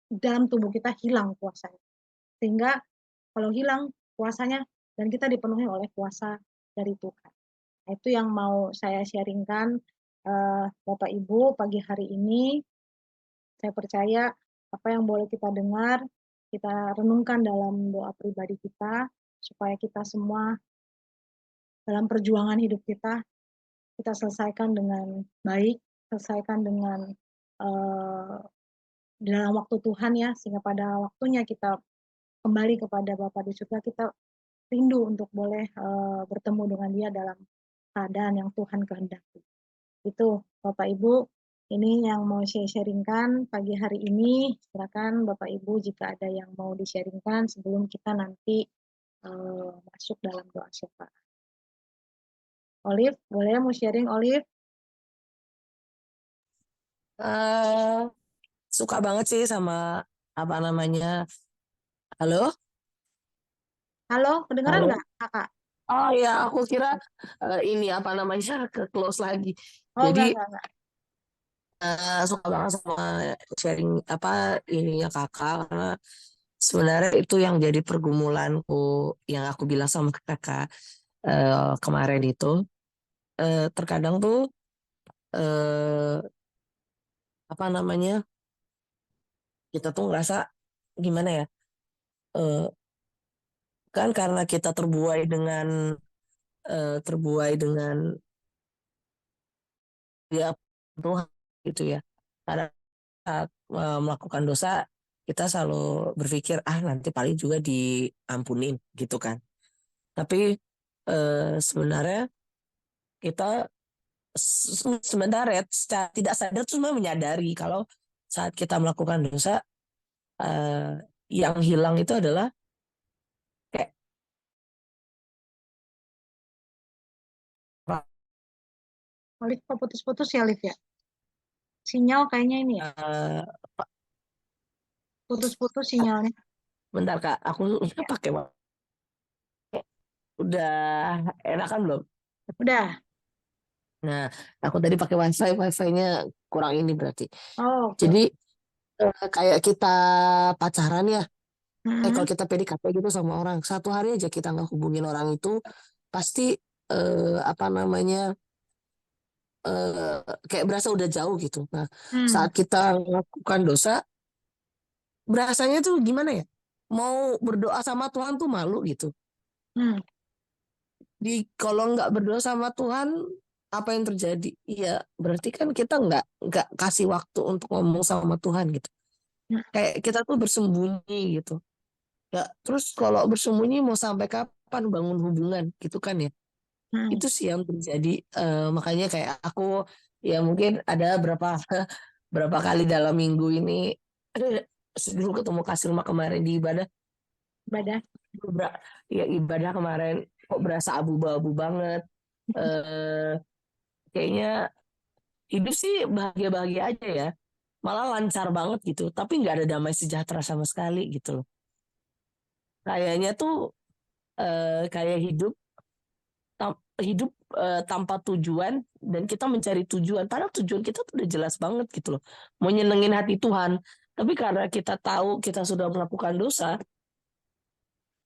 dalam tubuh kita hilang kuasanya. Sehingga kalau hilang kuasanya dan kita dipenuhi oleh kuasa dari Tuhan. Nah, itu yang mau saya sharingkan Bapak Ibu pagi hari ini. Saya percaya apa yang boleh kita dengar, kita renungkan dalam doa pribadi kita, supaya kita semua dalam perjuangan hidup kita selesaikan dengan baik, selesaikan dengan dalam waktu Tuhan ya, sehingga pada waktunya kita kembali kepada Bapa di surga, kita rindu untuk boleh bertemu dengan Dia dalam keadaan yang Tuhan kehendaki. Itu Bapak Ibu, ini yang mau saya sharingkan pagi hari ini. Silakan Bapak Ibu jika ada yang mau di-sharingkan sebelum kita nanti masuk dalam doa syafaat. Olive, boleh mau sharing Olive? Suka banget sih sama apa namanya. Halo? Halo, kedengaran Halo? nggak Kakak? Oh ya, aku kira ini apa namanya ke close lagi. Oh, Jadi enggak. suka banget sama sharing apa ininya kakak, karena sebenarnya itu yang jadi pergumulanku yang aku bilang sama kakak kemarin itu. Terkadang tuh apa namanya kita tuh ngerasa gimana ya, eh, kan karena kita terbuai dengan dia Tuhan gitu ya. Karena saat melakukan dosa kita selalu berpikir nanti paling juga diampunin gitu kan. Tapi sebenarnya kita sebenarnya secara tidak sadar tuh sebenarnya menyadari kalau saat kita melakukan dosa yang hilang itu adalah kayak Olive kok putus-putus ya Olive ya? Sinyal kayaknya ini ya, putus-putus sinyalnya. bentar kak, aku pakai udah enakan belum? Udah. Nah, aku tadi pakai wifi-nya kurang ini berarti. Oh, oke. Jadi kayak kita pacaran ya, kalau Mm-mm. kita PDKT gitu sama orang, satu hari aja kita nggak hubungin orang itu, pasti apa namanya kayak berasa udah jauh gitu. Nah, Hmm. saat kita melakukan dosa, berasanya tuh gimana ya? Mau berdoa sama Tuhan tuh malu gitu. Hmm. Kalau nggak berdoa sama Tuhan, apa yang terjadi? Iya, berarti kan kita nggak kasih waktu untuk ngomong sama Tuhan gitu. Hmm. Kayak kita tuh bersembunyi gitu. Ya, terus kalau bersembunyi mau sampai kapan bangun hubungan gitu kan ya? Hmm. Itu sih yang terjadi. Makanya kayak aku ya mungkin ada berapa kali dalam minggu ini dulu ketemu kasih rumah kemarin di ibadah. Ibadah. Ya ibadah kemarin kok berasa abu-abu banget. eh, kayaknya hidup sih bahagia-bahagia aja ya. Malah lancar banget gitu. Tapi nggak ada damai sejahtera sama sekali gitu loh. Kayaknya tuh kayak hidup tanpa tujuan dan kita mencari tujuan. Padahal tujuan kita tuh udah jelas banget gitu loh. Mau nyenengin hati Tuhan. Tapi karena kita tahu kita sudah melakukan dosa,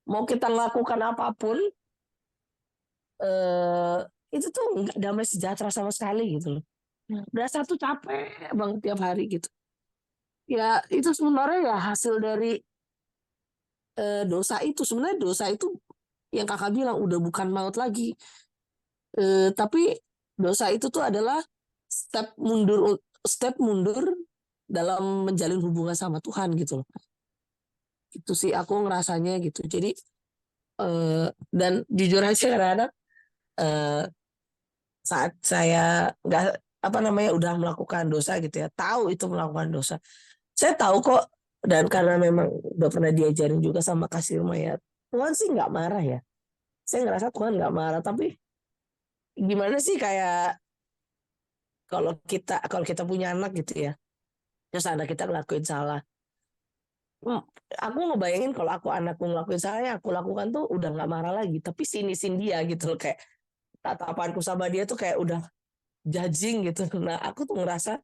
mau kita melakukan apapun, eh, itu tuh nggak damai sejahtera sama sekali gitu loh. Berasa tuh capek banget tiap hari gitu. Ya itu sebenarnya ya hasil dari dosa itu. Sebenarnya dosa itu yang kakak bilang udah bukan maut lagi. Tapi dosa itu tuh adalah step mundur dalam menjalin hubungan sama Tuhan gitu loh. Itu sih aku ngerasanya gitu. Jadi dan jujur aja kadang-kadang eh, saat saya nggak apa namanya udah melakukan dosa gitu ya, tahu itu melakukan dosa. Saya tahu kok dan karena memang udah pernah diajarin juga sama kasih rumah ya, Tuhan sih nggak marah ya. Saya ngerasa Tuhan nggak marah, tapi gimana sih kayak kalau kita punya anak gitu ya, terus anak kita ngelakuin salah. Hmm, aku ngebayangin kalau anakku ngelakuin salah yang aku lakukan tuh udah nggak marah lagi, tapi sinisin dia gitu loh kayak tatapanku sama dia tuh kayak udah judging gitu. Nah aku tuh ngerasa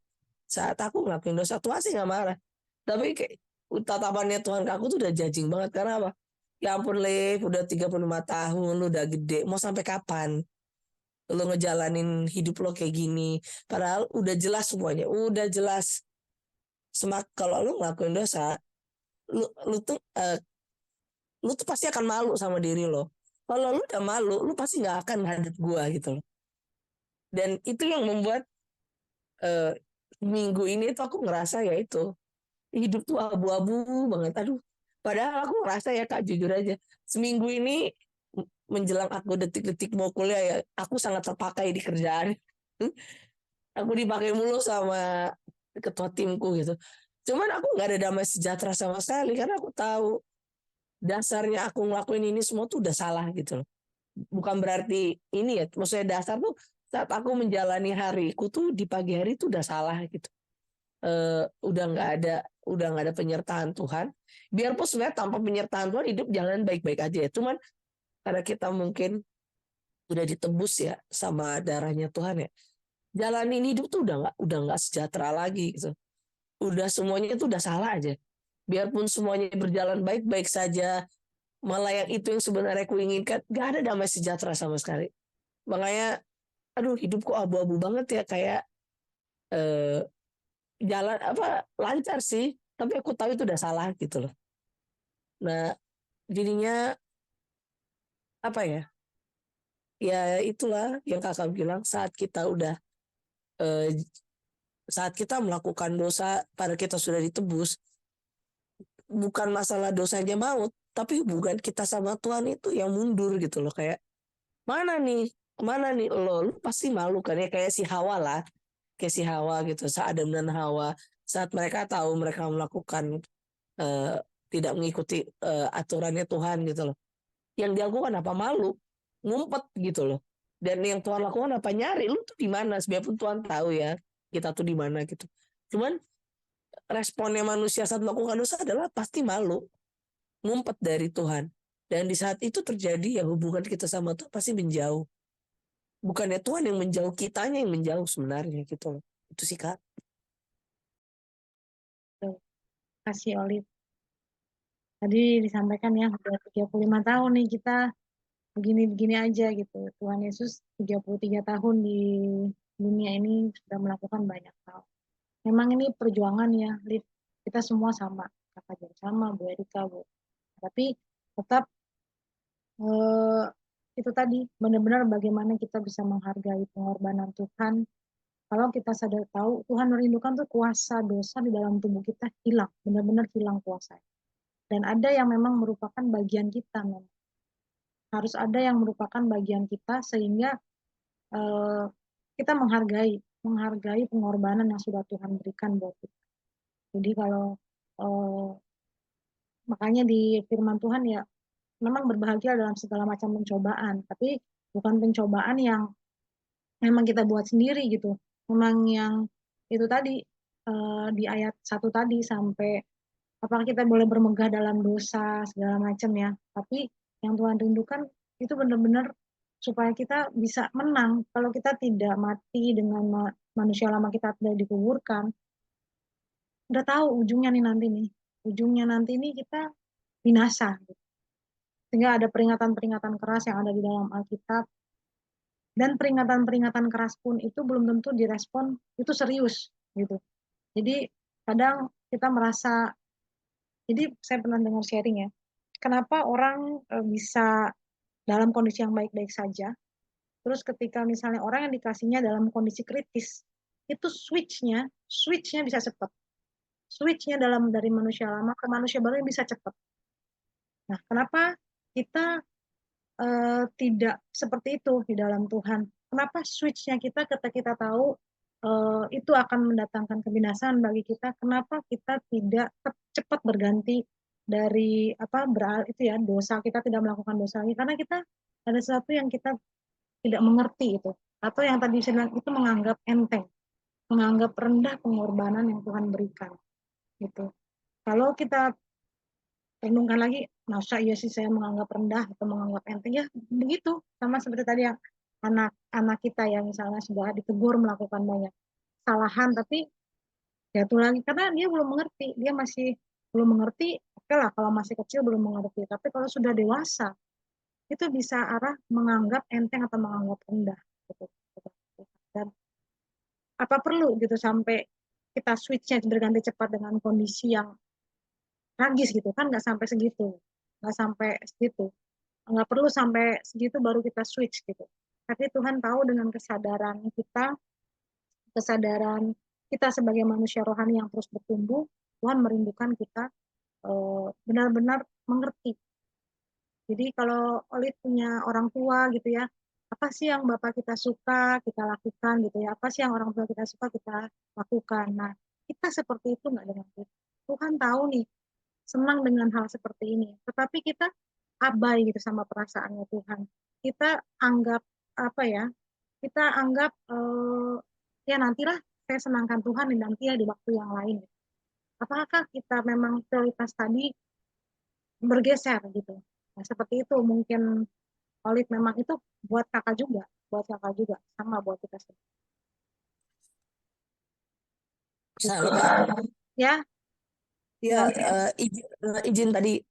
saat aku ngelakuin dosa Tuhan sih nggak marah, tapi kayak tatapannya Tuhan ke aku tuh udah judging banget karena apa? Ya ampun Liv, udah 35 tahun, lu udah gede, mau sampai kapan lo ngejalanin hidup lo kayak gini? Padahal udah jelas semuanya, udah jelas. Kalau lo ngelakuin dosa, lu lu tuh lu tuh pasti akan malu sama diri lo. Kalau lu udah malu, lu pasti nggak akan hadap gua gitu loh. Dan itu yang membuat eh, minggu ini tuh aku ngerasa ya itu hidup tuh abu-abu banget. Aduh, padahal aku ngerasa ya Kak jujur aja, seminggu ini menjelang aku detik-detik mau kuliah ya, aku sangat terpakai di kerjaan. Aku dipakai mulu sama ketua timku gitu. Cuman aku nggak ada damai sejahtera sama sekali karena aku tahu dasarnya aku ngelakuin ini semua tuh udah salah gitu loh. Bukan berarti ini ya, maksudnya dasar tuh saat aku menjalani hariku tuh di pagi hari tuh udah salah gitu. Udah nggak ada penyertaan Tuhan. Biarpun sebenarnya tanpa penyertaan Tuhan hidup jalan baik-baik aja ya. Cuman karena kita mungkin udah ditebus ya sama darahnya Tuhan ya. Jalanin hidup tuh udah nggak sejahtera lagi gitu. Udah semuanya itu udah salah aja. Biarpun semuanya berjalan baik-baik saja, malah yang itu yang sebenarnya ku inginkan, gak ada damai sejahtera sama sekali. Makanya, aduh hidupku abu-abu banget ya kayak eh, jalan apa lancar sih, tapi aku tahu itu udah salah gitu loh. Nah, jadinya apa ya? Ya itulah yang kakak bilang eh, saat kita melakukan dosa pada kita sudah ditebus, bukan masalah dosanya maut, tapi hubungan kita sama Tuhan itu yang mundur gitu loh kayak mana nih lo pasti malu kan ya kayak si Hawa lah, kayak si Hawa gitu, saat Adam dan Hawa saat mereka tahu mereka melakukan eh, tidak mengikuti aturannya Tuhan gitu loh, yang dilakukan apa malu, ngumpet gitu loh, dan yang Tuhan lakukan apa nyari lu tuh di mana, biarpun Tuhan tahu ya kita tuh di mana gitu, cuman responnya manusia saat melakukan dosa adalah pasti malu, ngumpet dari Tuhan. Dan di saat itu terjadi ya hubungan kita sama Tuhan pasti menjauh. Bukannya Tuhan yang menjauh, kitanya yang menjauh sebenarnya gitu loh. Itu sih Kak. Tuh, kasih Olive. Tadi disampaikan ya, udah 35 tahun nih kita begini-begini aja gitu. Tuhan Yesus 33 tahun di dunia ini sudah melakukan banyak hal. Memang ini perjuangan ya, Liv. Kita semua sama. Kakak juga sama, Bu Erika, Bu. Tapi tetap eh, itu tadi, benar-benar bagaimana kita bisa menghargai pengorbanan Tuhan. Kalau kita sadar tahu, Tuhan merindukan tuh kuasa dosa di dalam tubuh kita hilang. Benar-benar hilang kuasanya. Dan ada yang memang merupakan bagian kita memang. Harus ada yang merupakan bagian kita sehingga eh, kita menghargai pengorbanan yang sudah Tuhan berikan buat kita. Jadi kalau eh, makanya di firman Tuhan ya memang berbahagia dalam segala macam pencobaan, tapi bukan pencobaan yang memang kita buat sendiri gitu. Memang yang itu tadi di ayat 1 tadi sampai apakah kita boleh bermegah dalam dosa segala macam ya. Tapi yang Tuhan rindukan itu benar-benar supaya kita bisa menang. Kalau kita tidak mati dengan manusia lama kita tidak dikuburkan, udah tahu ujungnya nih nanti nih. Ujungnya nanti nih kita binasa. Sehingga ada peringatan-peringatan keras yang ada di dalam Alkitab. Dan peringatan-peringatan keras pun itu belum tentu direspon itu serius gitu. Jadi kadang kita merasa, jadi saya pernah dengar sharing ya, kenapa orang bisa dalam kondisi yang baik-baik saja, terus ketika misalnya orang yang dikasihnya dalam kondisi kritis, itu switchnya bisa cepat. Switchnya dari manusia lama ke manusia baru bisa cepat. Nah, kenapa kita tidak seperti itu di dalam Tuhan? Kenapa switchnya kita ketika kita tahu itu akan mendatangkan kebinasaan bagi kita? Kenapa kita tidak cepat berganti dari itu ya dosa, kita tidak melakukan dosa lagi? Karena kita ada sesuatu yang kita tidak mengerti itu, atau yang tadi saya bilang itu menganggap enteng, menganggap rendah pengorbanan yang Tuhan berikan gitu. Kalau kita renungkan lagi, masa iya sih saya menganggap rendah atau menganggap enteng, ya begitu, sama seperti tadi yang anak-anak kita yang misalnya sudah ditegur melakukan banyak kesalahan, tapi jatuh lagi karena dia belum mengerti, dia masih belum mengerti. Oke lah kalau masih kecil belum mengerti, tapi kalau sudah dewasa itu bisa arah menganggap enteng atau menganggap rendah gitu. Dan apa perlu gitu sampai kita switchnya berganti cepat dengan kondisi yang tragis gitu kan? Nggak sampai segitu, nggak perlu sampai segitu baru kita switch gitu. Tapi Tuhan tahu dengan kesadaran kita sebagai manusia rohani yang terus bertumbuh, Tuhan merindukan kita benar-benar mengerti. Jadi kalau Olit punya orang tua gitu ya, apa sih yang Bapak kita suka, kita lakukan gitu ya, apa sih yang orang tua kita suka, kita lakukan. Nah, kita seperti itu nggak dengan Tuhan? Tuhan tahu nih, senang dengan hal seperti ini. Tetapi kita abai gitu sama perasaannya Tuhan. Kita anggap kita anggap ya nantilah saya senangkan Tuhan nanti ya di waktu yang lain. Apakah kita memang prioritas tadi bergeser gitu? Nah, seperti itu mungkin Olive memang itu buat kakak juga, sama buat kita sendiri. Halo, Kak. Ya, Ya, izin tadi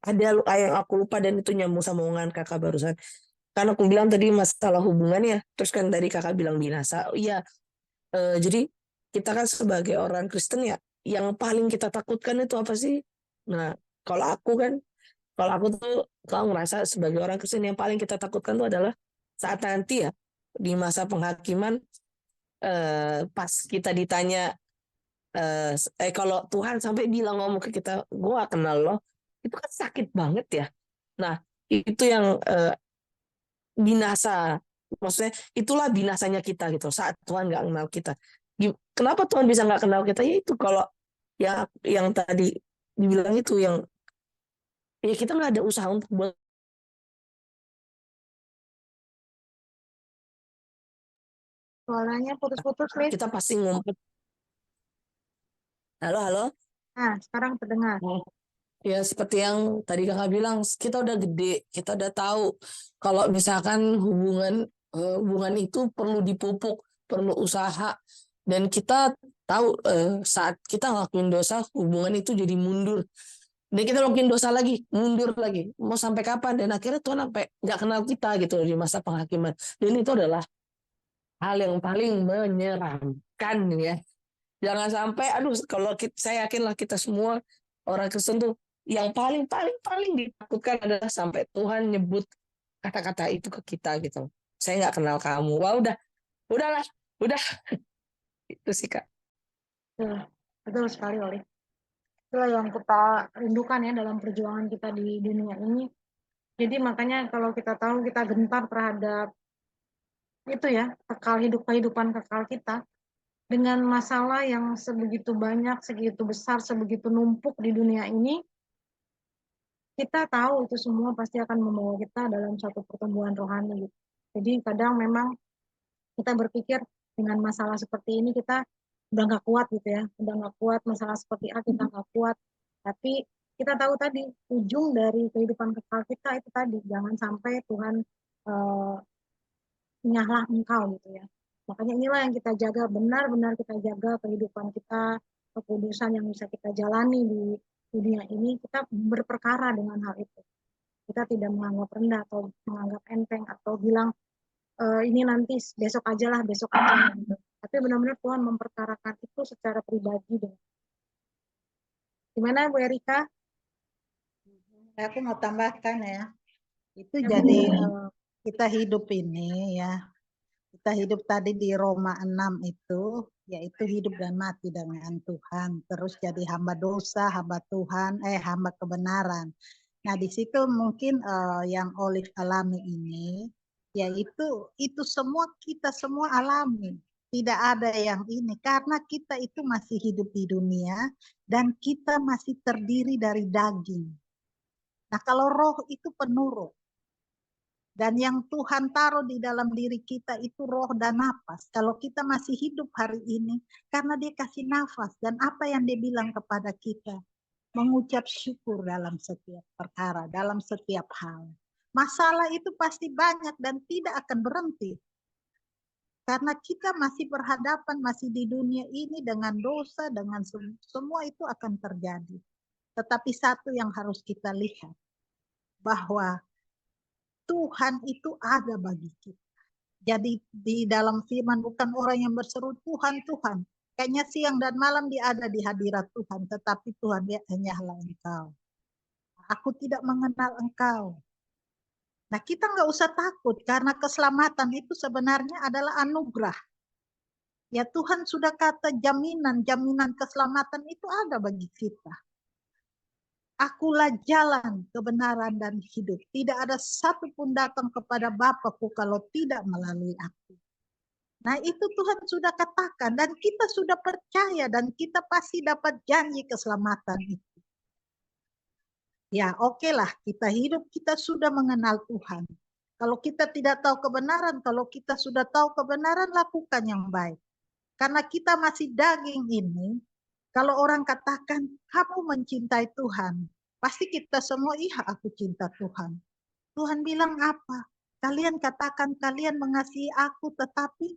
ada yang aku lupa dan itu nyambung sama omongan kakak barusan. Karena aku bilang tadi masalah hubungannya, terus kan tadi kakak bilang binasa. Oh, iya, jadi kita kan sebagai orang Kristen ya, yang paling kita takutkan itu apa sih? Nah, kalau aku kan, kalau aku tuh kalau ngerasa sebagai orang Kristen yang paling kita takutkan itu adalah saat nanti ya di masa penghakiman, pas kita ditanya, kalau Tuhan sampai bilang ngomong ke kita, gue gak kenal lo, itu kan sakit banget ya. Nah, itu yang binasa, maksudnya itulah binasanya kita gitu saat Tuhan nggak kenal kita. Kenapa Tuhan bisa nggak kenal kita? Ya itu kalau yang tadi dibilang itu, yang ya kita nggak ada usaha untuk buat. suaranya putus-putus, Liv. Kita pasti ngumpet. Halo, halo. Nah, sekarang terdengar. Ya seperti yang tadi kakak bilang, kita udah gede, kita udah tahu kalau misalkan hubungan itu perlu dipupuk, perlu usaha, dan kita tahu saat kita ngelakuin dosa, hubungan itu jadi mundur, dan kita ngelakuin dosa lagi, mundur lagi, mau sampai kapan? Dan akhirnya Tuhan sampai nggak kenal kita gitu di masa penghakiman, dan itu adalah hal yang paling menyeramkan ya. Jangan sampai, aduh, kalau saya yakinlah kita semua orang Kristen tuh yang paling paling paling ditakutkan adalah sampai Tuhan nyebut kata-kata itu ke kita gitu. Saya nggak kenal kamu. Wah, udahlah, udah itu sih Kak. Betul sekali, Oli. Itulah yang kita rindukan ya dalam perjuangan kita di dunia ini. Jadi makanya kalau kita tahu kita gentar terhadap itu ya, kehidupan kekal kita, dengan masalah yang sebegitu banyak, segitu besar, sebegitu numpuk di dunia ini, kita tahu itu semua pasti akan membawa kita dalam satu pertumbuhan rohani. Jadi kadang memang kita berpikir dengan masalah seperti ini kita udah nggak kuat gitu ya, udah nggak kuat, masalah seperti A kita nggak kuat. Tapi kita tahu tadi ujung dari kehidupan kekal kita itu tadi, jangan sampai Tuhan nyahlah engkau gitu ya. Makanya inilah yang kita jaga, benar-benar kita jaga kehidupan kita, kekudusan yang bisa kita jalani di dunia ini, kita berperkara dengan hal itu. Kita tidak menganggap rendah atau menganggap enteng atau bilang ini nanti besok aja lah, besok aja gitu. Tapi benar-benar Tuhan memperkarakan itu secara pribadi. Gimana Bu Erika? Aku mau tambahkan ya. Itu Ya, jadi kita hidup ini ya. Kita hidup tadi di Roma 6 itu, yaitu hidup dan mati dengan Tuhan. Terus jadi hamba dosa, hamba Tuhan, hamba kebenaran. Nah di situ mungkin yang Olive alami ini, yaitu itu semua kita semua alami. Tidak ada yang ini, karena kita itu masih hidup di dunia dan kita masih terdiri dari daging. Nah kalau roh itu penurut. Dan yang Tuhan taruh di dalam diri kita itu roh dan nafas. Kalau kita masih hidup hari ini, karena dia kasih nafas. Dan apa yang dia bilang kepada kita? Mengucap syukur dalam setiap perkara, dalam setiap hal. Masalah itu pasti banyak dan tidak akan berhenti. Karena kita masih berhadapan, masih di dunia ini dengan dosa, dengan semua itu akan terjadi. Tetapi satu yang harus kita lihat, bahwa Tuhan itu ada bagi kita. Jadi di dalam firman bukan orang yang berseru Tuhan, Tuhan. Kayaknya siang dan malam dia ada di hadirat Tuhan. Tetapi Tuhan dia hanyalah engkau. Aku tidak mengenal engkau. Nah kita nggak usah takut karena keselamatan itu sebenarnya adalah anugerah. Ya Tuhan sudah kata jaminan keselamatan itu ada bagi kita. Akulah jalan, kebenaran, dan hidup. Tidak ada satupun datang kepada Bapakku kalau tidak melalui aku. Nah itu Tuhan sudah katakan dan kita sudah percaya dan kita pasti dapat janji keselamatan itu. Ya oke lah kita hidup, kita sudah mengenal Tuhan. Kalau kita tidak tahu kebenaran, kalau kita sudah tahu kebenaran, lakukan yang baik. Karena kita masih daging ini, kalau orang katakan kamu mencintai Tuhan, pasti kita semua, iya aku cinta Tuhan. Tuhan bilang apa? Kalian katakan kalian mengasihi aku, tetapi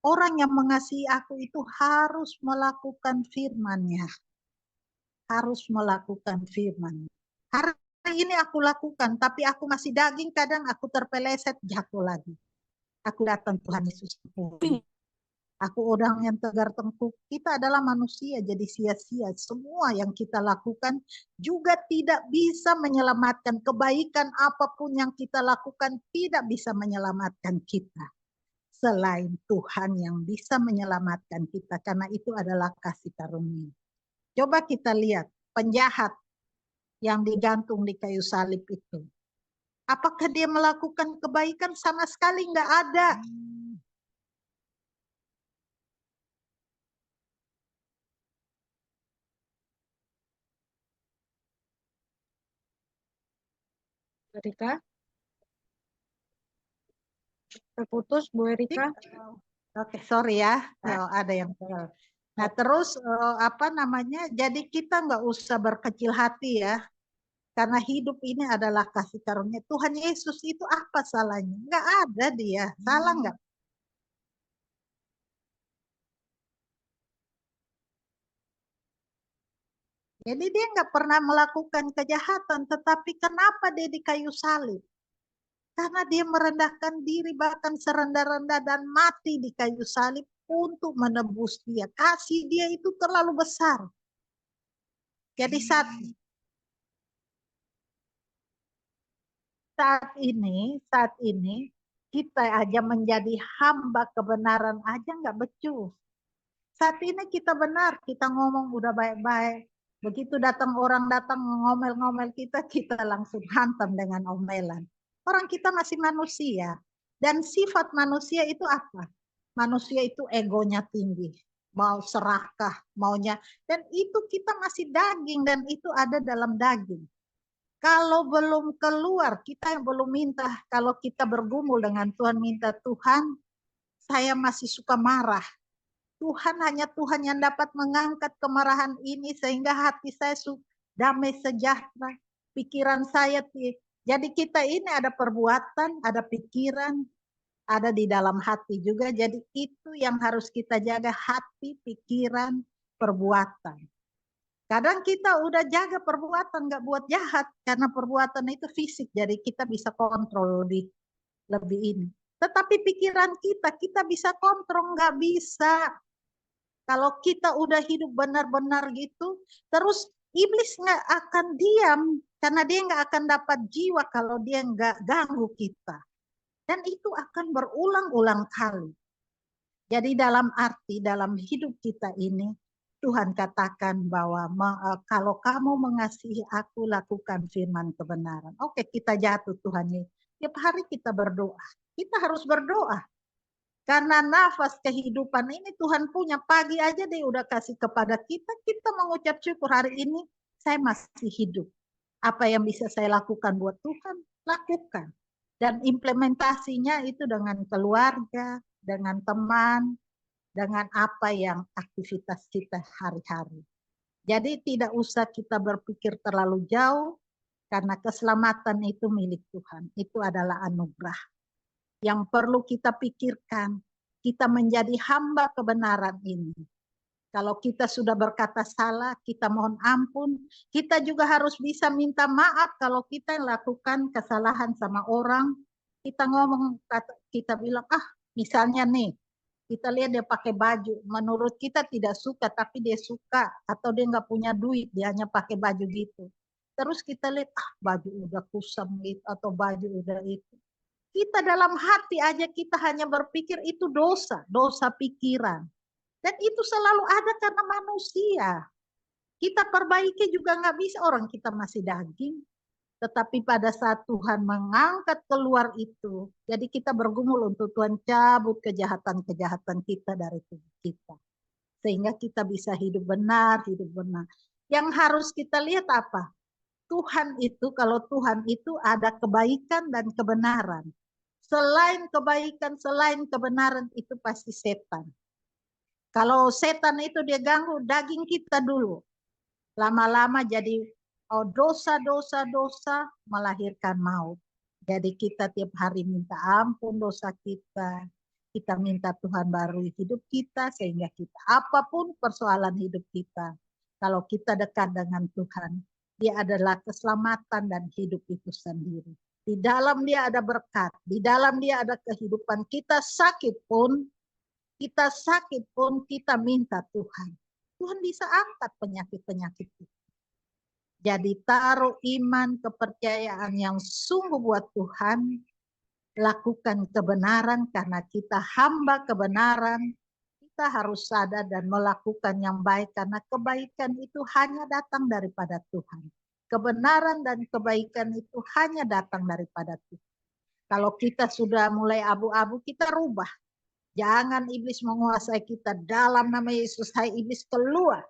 orang yang mengasihi aku itu harus melakukan firman-Nya. Harus melakukan firman. Hari ini aku lakukan, tapi aku masih daging, kadang aku terpeleset, jatuh lagi. Aku datang Tuhan Yesus. Aku orang yang tegar tengkuk. Kita adalah manusia, jadi sia-sia. Semua yang kita lakukan juga tidak bisa menyelamatkan. Kebaikan apapun yang kita lakukan tidak bisa menyelamatkan kita. Selain Tuhan yang bisa menyelamatkan kita. Karena itu adalah kasih karunia. Coba kita lihat penjahat yang digantung di kayu salib itu. Apakah dia melakukan kebaikan? Sama sekali nggak ada. Erika? Terputus Bu Erika? Oke, sorry ya, ada yang Nah terus apa namanya? Jadi kita nggak usah berkecil hati ya, karena hidup ini adalah kasih karunia. Tuhan Yesus itu apa salahnya? Nggak ada dia, salah nggak? Jadi dia nggak pernah melakukan kejahatan, tetapi kenapa dia di kayu salib? Karena dia merendahkan diri bahkan serendah-rendah dan mati di kayu salib untuk menebus dia. Kasih dia itu terlalu besar. Jadi saat ini kita aja menjadi hamba kebenaran aja nggak becus. Saat ini kita benar, kita ngomong udah baik-baik. Begitu datang ngomel-ngomel kita langsung hantam dengan omelan. Orang kita masih manusia. Dan sifat manusia itu apa? Manusia itu egonya tinggi. Mau serakah, maunya. Dan itu kita masih daging dan itu ada dalam daging. Kalau belum keluar, kita yang belum minta. Kalau kita bergumul dengan Tuhan, minta Tuhan, saya masih suka marah. Tuhan, hanya Tuhan yang dapat mengangkat kemarahan ini sehingga hati saya damai sejahtera. Pikiran saya, jadi kita ini ada perbuatan, ada pikiran, ada di dalam hati juga. Jadi itu yang harus kita jaga, hati, pikiran, perbuatan. Kadang kita udah jaga perbuatan, nggak buat jahat, karena perbuatan itu fisik, jadi kita bisa kontrol lebih ini. Tetapi pikiran kita bisa kontrol, nggak bisa. Kalau kita udah hidup benar-benar gitu, terus iblis nggak akan diam, karena dia nggak akan dapat jiwa kalau dia nggak ganggu kita. Dan itu akan berulang-ulang kali. Jadi dalam hidup kita ini, Tuhan katakan bahwa kalau kamu mengasihi aku, lakukan firman kebenaran. Oke, kita jatuh Tuhan. Tiap hari kita berdoa. Kita harus berdoa. Karena nafas kehidupan ini Tuhan punya. Pagi aja dia udah kasih kepada kita. Kita mengucap syukur hari ini saya masih hidup. Apa yang bisa saya lakukan buat Tuhan, lakukan. Dan implementasinya itu dengan keluarga, dengan teman, dengan apa yang aktivitas kita hari-hari. Jadi tidak usah kita berpikir terlalu jauh, karena keselamatan itu milik Tuhan. Itu adalah anugerah. Yang perlu kita pikirkan, kita menjadi hamba kebenaran ini. Kalau kita sudah berkata salah, kita mohon ampun. Kita juga harus bisa minta maaf kalau kita lakukan kesalahan sama orang. Kita ngomong, kita bilang, misalnya nih, kita lihat dia pakai baju, menurut kita tidak suka, tapi dia suka, atau dia nggak punya duit, dia hanya pakai baju gitu. Terus kita lihat, baju udah kusam gitu, atau baju udah itu. Kita dalam hati aja kita hanya berpikir itu dosa pikiran. Dan itu selalu ada karena manusia. Kita perbaiki juga nggak bisa, orang kita masih daging. Tetapi pada saat Tuhan mengangkat keluar itu, jadi kita bergumul untuk Tuhan cabut kejahatan-kejahatan kita dari tubuh kita. Sehingga kita bisa hidup benar. Yang harus kita lihat apa? Tuhan itu, kalau Tuhan itu ada kebaikan dan kebenaran. Selain kebaikan, selain kebenaran itu pasti setan. Kalau setan itu dia ganggu daging kita dulu. Lama-lama jadi dosa melahirkan maut. Jadi kita tiap hari minta ampun dosa kita. Kita minta Tuhan barui hidup kita sehingga kita apapun persoalan hidup kita. Kalau kita dekat dengan Tuhan, dia adalah keselamatan dan hidup itu sendiri. Di dalam dia ada berkat, di dalam dia ada kehidupan. Kita sakit pun kita minta Tuhan. Tuhan bisa angkat penyakit-penyakit itu. Jadi taruh iman, kepercayaan yang sungguh buat Tuhan. Lakukan kebenaran karena kita hamba kebenaran. Kita harus sadar dan melakukan yang baik karena kebaikan itu hanya datang daripada Tuhan. Kebenaran dan kebaikan itu hanya datang daripada Tuhan. Kalau kita sudah mulai abu-abu, kita rubah. Jangan iblis menguasai kita. Dalam nama Yesus, hai iblis keluar.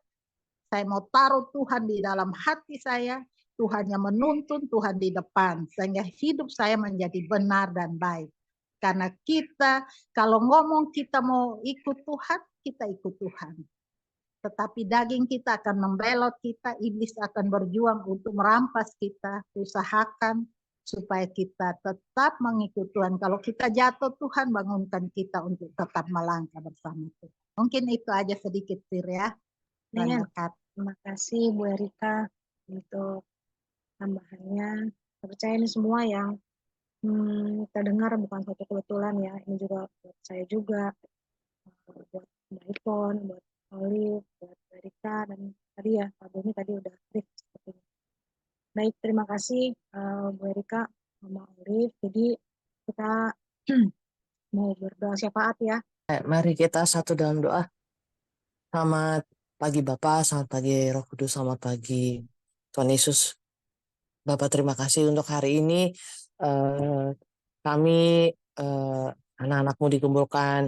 Saya mau taruh Tuhan di dalam hati saya. Tuhan yang menuntun, Tuhan di depan. Sehingga hidup saya menjadi benar dan baik. Karena kita, kalau ngomong kita mau ikut Tuhan, kita ikut Tuhan. Tetapi daging kita akan membelot kita, iblis akan berjuang untuk merampas kita. Usahakan supaya kita tetap mengikut Tuhan. Kalau kita jatuh, Tuhan bangunkan kita untuk tetap melangkah bersama Tuhan. Mungkin itu aja sedikit, Fir, ya. Terima kasih Bu Erika untuk tambahannya. Saya percaya ini semua yang kita dengar bukan satu kebetulan ya. Ini juga buat saya juga, buat Mbak Ipon, buat Olive, buat Bu Erika, dan tadi ya Pak Boni tadi udah brief sepertinya. Baik, terima kasih Bu Erika sama Olive. Jadi kita mau berdoa syafaat ya. Mari kita satu dalam doa. Selamat pagi Bapak, selamat pagi Roh Kudus, selamat pagi Tuhan Yesus. Bapak terima kasih untuk hari ini. Kami anak-anakmu dikumpulkan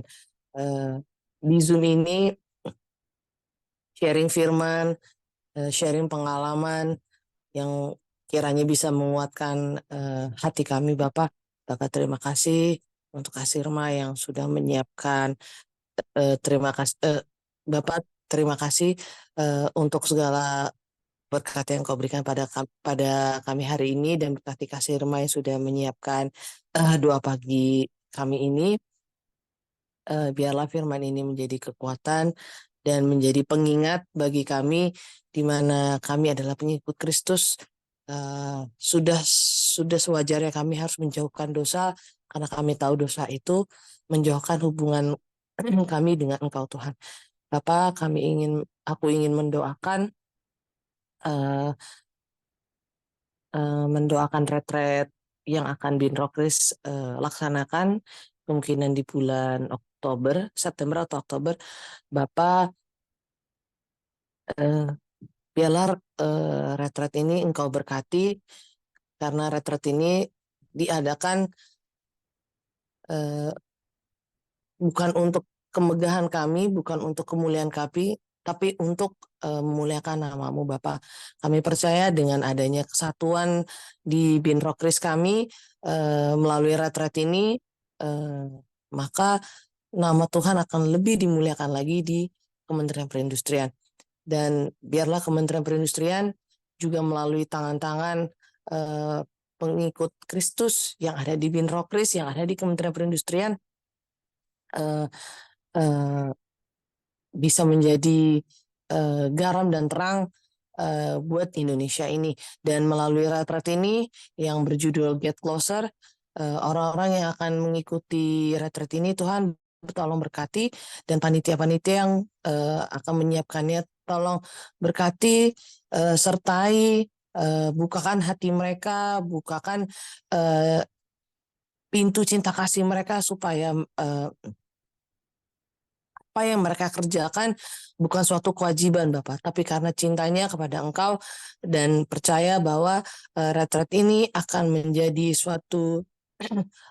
di Zoom ini, sharing firman, sharing pengalaman yang kiranya bisa menguatkan hati kami Bapak. Bapak terima kasih untuk Kasirma yang sudah menyiapkan. Terima kasih Bapak, terima kasih untuk segala berkat yang kau berikan pada kami hari ini, dan berkati Kasirma yang sudah menyiapkan doa pagi kami ini. Biarlah firman ini menjadi kekuatan dan menjadi pengingat bagi kami di mana kami adalah pengikut Kristus. Sudah sewajarnya kami harus menjauhkan dosa, karena kami tahu dosa itu menjauhkan hubungan kami dengan Engkau, Tuhan. Bapak, aku ingin mendoakan retret yang akan Binrokris laksanakan kemungkinan di bulan September atau Oktober. Bapak, biarlah retret ini Engkau berkati, karena retret ini diadakan bukan untuk kemegahan kami, bukan untuk kemuliaan kami, tapi untuk memuliakan nama-Mu, Bapak. Kami percaya dengan adanya kesatuan di Binrokris kami melalui retret ini, maka nama Tuhan akan lebih dimuliakan lagi di Kementerian Perindustrian. Dan biarlah Kementerian Perindustrian juga melalui tangan-tangan pengikut Kristus yang ada di Binrokris, yang ada di Kementerian Perindustrian, bisa menjadi garam dan terang buat Indonesia ini. Dan melalui retret ini yang berjudul Get Closer, orang-orang yang akan mengikuti retret ini, Tuhan tolong berkati, dan panitia-panitia yang akan menyiapkannya, tolong berkati, sertai, bukakan hati mereka, bukakan pintu cinta kasih mereka, supaya apa yang mereka kerjakan bukan suatu kewajiban, Bapak, tapi karena cintanya kepada Engkau, dan percaya bahwa retret ini akan menjadi suatu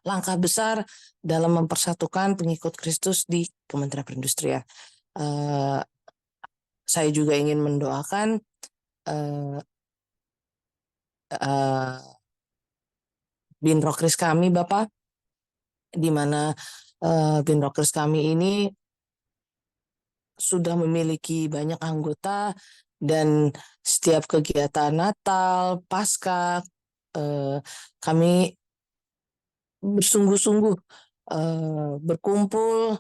langkah besar dalam mempersatukan pengikut Kristus di Kementerian Perindustrian. Saya juga ingin mendoakan Binrokris kami, Bapak, di mana Binrokris kami ini sudah memiliki banyak anggota, dan setiap kegiatan Natal, Paskah, kami bersungguh-sungguh berkumpul,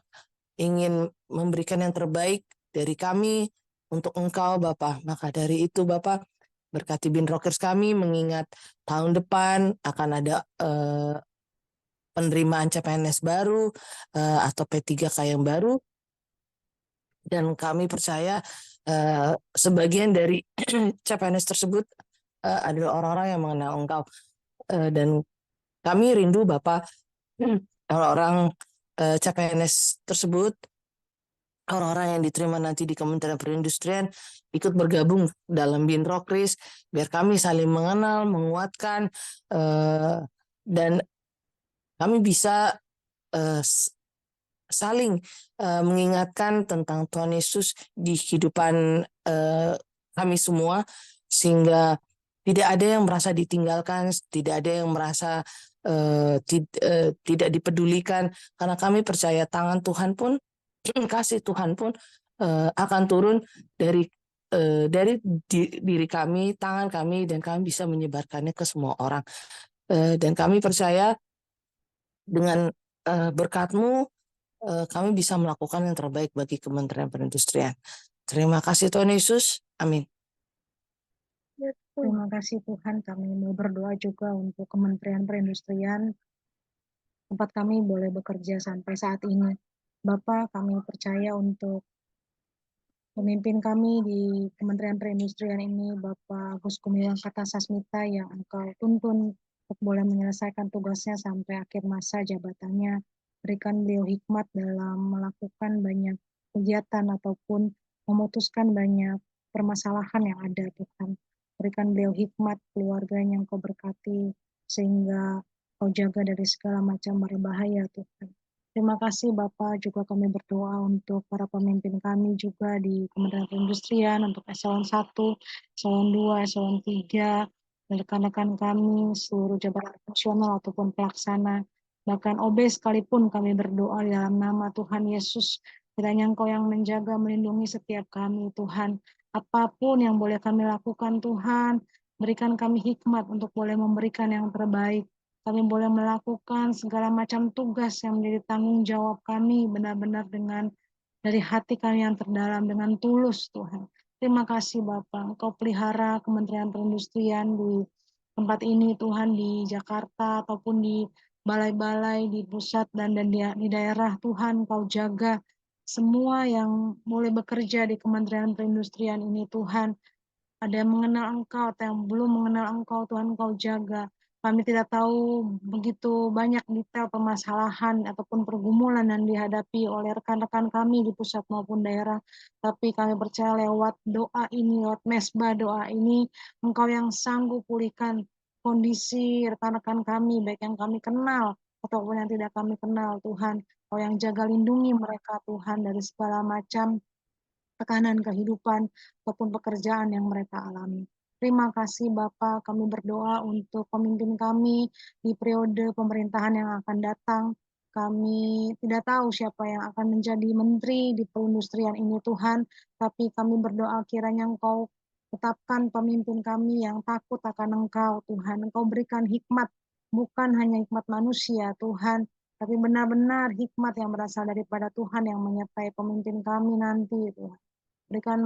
ingin memberikan yang terbaik dari kami untuk Engkau, Bapak. Maka dari itu, Bapak, berkati Binrokers kami, mengingat tahun depan akan ada penerimaan CPNS baru atau P3K yang baru, dan kami percaya sebagian dari CPNS tersebut adalah orang-orang yang mengenal Engkau, dan kami rindu, Bapak, orang-orang CPNS tersebut, orang-orang yang diterima nanti di Kementerian Perindustrian, ikut bergabung dalam Binrokris, biar kami saling mengenal, menguatkan, dan kami bisa saling mengingatkan tentang Tuhan Yesus di kehidupan kami semua, sehingga tidak ada yang merasa ditinggalkan, tidak ada yang merasa tidak dipedulikan, karena kami percaya tangan Tuhan pun, kasih Tuhan pun akan turun dari diri kami, tangan kami, dan kami bisa menyebarkannya ke semua orang. Dan kami percaya dengan berkat-Mu, kami bisa melakukan yang terbaik bagi Kementerian Perindustrian. Terima kasih Tuhan Yesus. Amin. Terima kasih Tuhan, kami mau berdoa juga untuk Kementerian Perindustrian, tempat kami boleh bekerja sampai saat ini. Bapak, kami percaya untuk pemimpin kami di Kementerian Perindustrian ini, Bapak Agus Gumiwang Kartasasmita, yang Engkau tuntun untuk boleh menyelesaikan tugasnya sampai akhir masa jabatannya. Berikan beliau hikmat dalam melakukan banyak kegiatan ataupun memutuskan banyak permasalahan yang ada, Tuhan. Berikan beliau hikmat, keluarganya yang Kau berkati, sehingga Kau jaga dari segala macam berbahaya, Tuhan. Terima kasih Bapak, juga kami berdoa untuk para pemimpin kami juga di Kementerian Perindustrian, untuk eselon 1, eselon 2, eselon 3, rekan-rekan kami, seluruh jabatan fungsional ataupun pelaksana. Bahkan obes sekalipun kami berdoa di dalam nama Tuhan Yesus. Kiranya Engkau yang menjaga, melindungi setiap kami Tuhan. Apapun yang boleh kami lakukan Tuhan, berikan kami hikmat untuk boleh memberikan yang terbaik. Kami boleh melakukan segala macam tugas yang menjadi tanggung jawab kami benar-benar dengan dari hati kami yang terdalam dengan tulus Tuhan. Terima kasih Bapak, Engkau pelihara Kementerian Perindustrian di tempat ini Tuhan, di Jakarta ataupun di balai-balai di pusat dan di daerah Tuhan, Kau jaga semua yang boleh bekerja di Kementerian Perindustrian ini Tuhan. Ada yang mengenal Engkau atau yang belum mengenal Engkau, Tuhan Engkau jaga. Kami tidak tahu begitu banyak detail permasalahan ataupun pergumulan yang dihadapi oleh rekan-rekan kami di pusat maupun daerah. Tapi kami percaya lewat doa ini, lewat mesbah doa ini, Engkau yang sanggup pulihkan kondisi rekan-rekan kami, baik yang kami kenal ataupun yang tidak kami kenal, Tuhan. Engkau yang jaga lindungi mereka, Tuhan, dari segala macam tekanan kehidupan ataupun pekerjaan yang mereka alami. Terima kasih Bapak, kami berdoa untuk pemimpin kami di periode pemerintahan yang akan datang. Kami tidak tahu siapa yang akan menjadi menteri di perindustrian ini Tuhan, tapi kami berdoa kiranya Engkau tetapkan pemimpin kami yang takut akan Engkau Tuhan. Engkau berikan hikmat, bukan hanya hikmat manusia Tuhan, tapi benar-benar hikmat yang berasal daripada Tuhan yang menyertai pemimpin kami nanti Tuhan. Berikan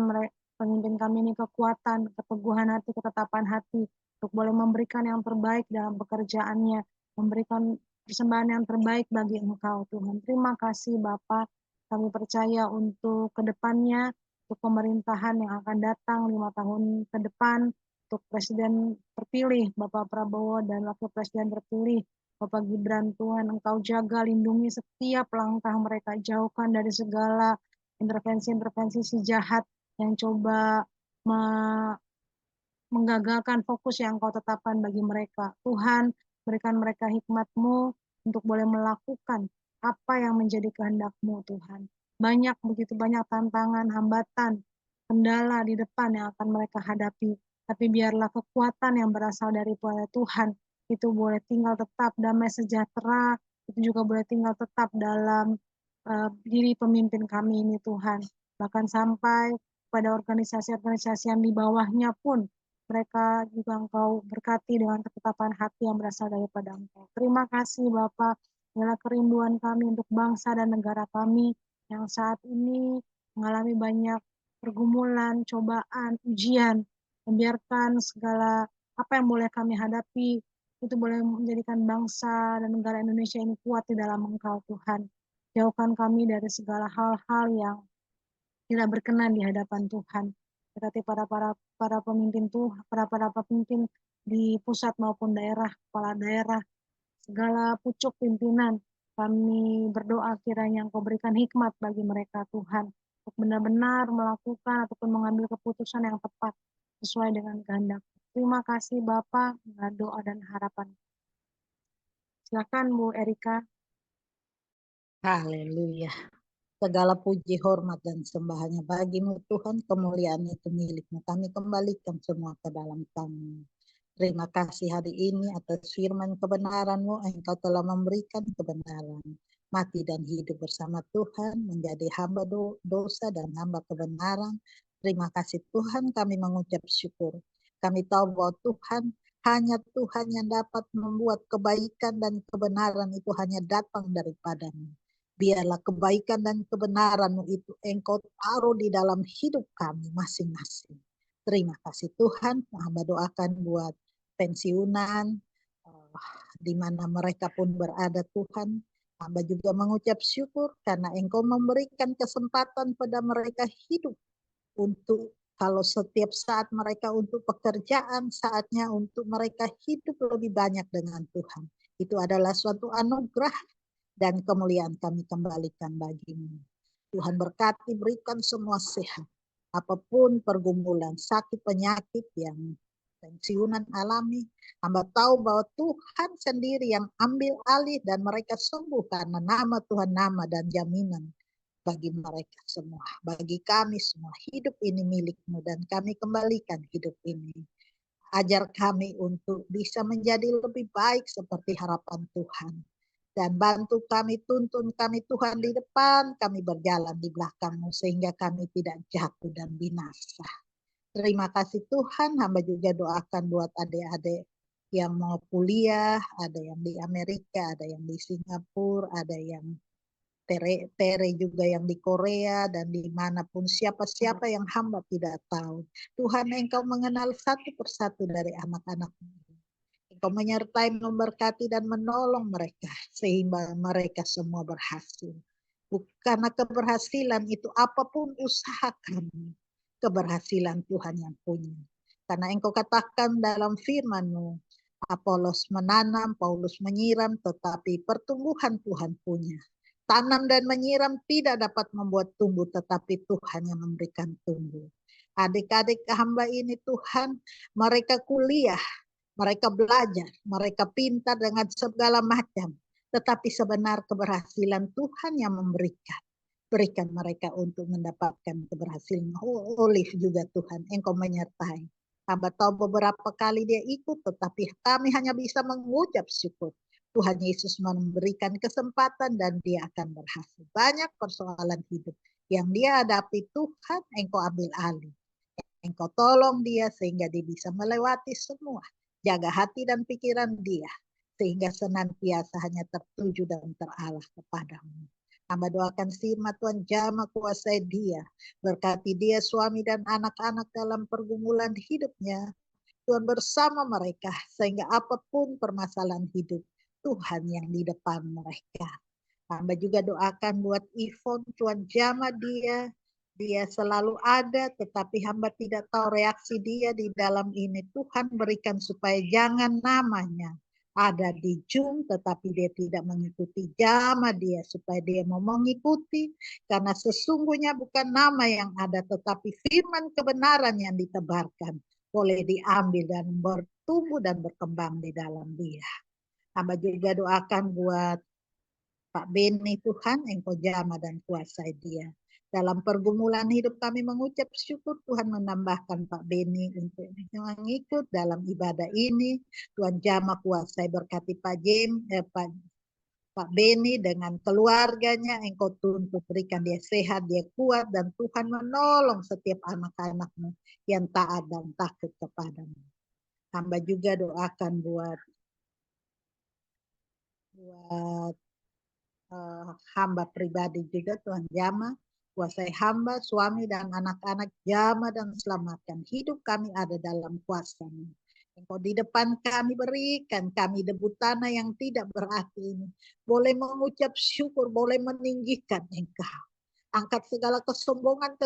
pemimpin kami ini kekuatan, keteguhan hati, ketetapan hati, untuk boleh memberikan yang terbaik dalam pekerjaannya, memberikan persembahan yang terbaik bagi Engkau, Tuhan. Terima kasih, Bapak. Kami percaya untuk kedepannya, untuk pemerintahan yang akan datang 5 tahun ke depan, untuk Presiden terpilih, Bapak Prabowo, dan Wakil Presiden terpilih, Bapak Gibran, Tuhan, Engkau jaga, lindungi setiap langkah mereka, jauhkan dari segala intervensi-intervensi si jahat yang coba menggagalkan fokus yang Kau tetapkan bagi mereka. Tuhan, berikan mereka hikmat-Mu untuk boleh melakukan apa yang menjadi kehendak-Mu, Tuhan. Begitu banyak tantangan, hambatan, kendala di depan yang akan mereka hadapi. Tapi biarlah kekuatan yang berasal dari Tuhan itu boleh tinggal tetap damai sejahtera, itu juga boleh tinggal tetap dalam diri pemimpin kami ini Tuhan. Bahkan sampai pada organisasi-organisasi yang di bawahnya pun mereka juga Engkau berkati dengan ketetapan hati yang berasal daripada Engkau. Terima kasih Bapak, inilah kerinduan kami untuk bangsa dan negara kami yang saat ini mengalami banyak pergumulan, cobaan, ujian. Membiarkan segala apa yang boleh kami hadapi, itu boleh menjadikan bangsa dan negara Indonesia ini kuat di dalam Engkau Tuhan. Jauhkan kami dari segala hal-hal yang tidak berkenan di hadapan Tuhan. Berarti para pemimpin Tuhan, para pemimpin di pusat maupun daerah, kepala daerah, segala pucuk pimpinan, kami berdoa kiranya Engkau berikan hikmat bagi mereka Tuhan, untuk benar-benar melakukan ataupun mengambil keputusan yang tepat sesuai dengan kehendak. Terima kasih Bapak, doa dan harapan. Silakan Bu Erika. Haleluya. Segala puji, hormat, dan sembahnya bagimu Tuhan, kemuliaan itu milikmu. Kami kembalikan semua ke dalam tangan. Terima kasih hari ini atas firman kebenaran-Mu, Engkau telah memberikan kebenaran. Mati dan hidup bersama Tuhan, menjadi hamba dosa dan hamba kebenaran. Terima kasih Tuhan, kami mengucap syukur. Kami tahu bahwa Tuhan, hanya Tuhan yang dapat membuat kebaikan dan kebenaran itu hanya datang daripada-Mu. Biarlah kebaikan dan kebenaran-Mu itu Engkau taruh di dalam hidup kami masing-masing. Terima kasih Tuhan, hamba doakan buat pensiunan, di mana mereka pun berada Tuhan. Hamba juga mengucap syukur karena Engkau memberikan kesempatan pada mereka hidup untuk kalau setiap saat mereka untuk pekerjaan, saatnya untuk mereka hidup lebih banyak dengan Tuhan. Itu adalah suatu anugerah dan kemuliaan kami kembalikan bagi-Mu. Tuhan berkati, berikan semua sehat. Apapun pergumulan, sakit, penyakit yang pensiunan alami, hamba tahu bahwa Tuhan sendiri yang ambil alih dan mereka sembuh karena nama Tuhan, nama dan jaminan bagi mereka semua. Bagi kami semua, hidup ini milik-Mu dan kami kembalikan hidup ini. Ajar kami untuk bisa menjadi lebih baik seperti harapan Tuhan. Dan bantu kami, tuntun kami Tuhan di depan, kami berjalan di belakang-Mu sehingga kami tidak jatuh dan binasa. Terima kasih Tuhan, hamba juga doakan buat adik-adik yang mau kuliah, ada yang di Amerika, ada yang di Singapura, ada yang Tere juga yang di Korea dan dimanapun siapa-siapa yang hamba tidak tahu. Tuhan Engkau mengenal satu persatu dari anak-anak-Mu. Engkau menyertai, memberkati dan menolong mereka sehingga mereka semua berhasil. Karena keberhasilan itu apapun usaha kami, keberhasilan Tuhan yang punya. Karena Engkau katakan dalam firman-Mu, Apolos menanam, Paulus menyiram, tetapi pertumbuhan Tuhan punya. Tanam dan menyiram tidak dapat membuat tumbuh, tetapi Tuhan yang memberikan tumbuh. Adik-adik hamba ini Tuhan, mereka kuliah, mereka belajar, mereka pintar dengan segala macam. Tetapi sebenar keberhasilan Tuhan yang memberikan. Berikan mereka untuk mendapatkan keberhasilan. Oleh juga Tuhan, Engkau menyertai. Hamba tahu beberapa kali dia ikut, tetapi kami hanya bisa mengucap syukur. Tuhan Yesus memberikan kesempatan dan dia akan berhasil. Banyak persoalan hidup yang dia hadapi, Tuhan Engkau ambil alih. Engkau tolong dia sehingga dia bisa melewati semua. Jaga hati dan pikiran dia sehingga senantiasa hanya tertuju dan terarah kepadamu. Hamba doakan firman Tuhan jamah kuasai dia. Berkati dia suami dan anak-anak dalam pergumulan hidupnya. Tuhan bersama mereka sehingga apapun permasalahan hidup, Tuhan yang di depan mereka. Hamba juga doakan buat Ivon, Tuhan jamah dia. Dia selalu ada, tetapi hamba tidak tahu reaksi dia di dalam ini. Tuhan berikan supaya jangan namanya ada di Zoom, tetapi dia tidak mengikuti jamah dia, supaya dia mau mengikuti, karena sesungguhnya bukan nama yang ada, tetapi firman kebenaran yang ditebarkan boleh diambil dan bertumbuh dan berkembang di dalam dia. Hamba juga doakan buat Pak Beni, Tuhan Engkau jamah dan kuasai dia. Dalam pergumulan hidup kami mengucap syukur Tuhan menambahkan Pak Beni untuk mengikut dalam ibadah ini. Tuhan jamah kuasai, berkati Pak Beni dengan keluarganya. Engkau tuntut, berikan dia sehat, dia kuat, dan Tuhan menolong setiap anak-anak-Mu yang taat dan takut kepadamu. Hamba juga doakan buat hamba pribadi juga, Tuhan jamah kuasai hamba, suami dan anak-anak, jamah dan selamatkan. Hidup kami ada dalam kuasa-Mu. Engkau di depan kami, berikan kami debu tanah yang tidak berarti ini. Boleh mengucap syukur, boleh meninggikan Engkau. Angkat segala kesombongan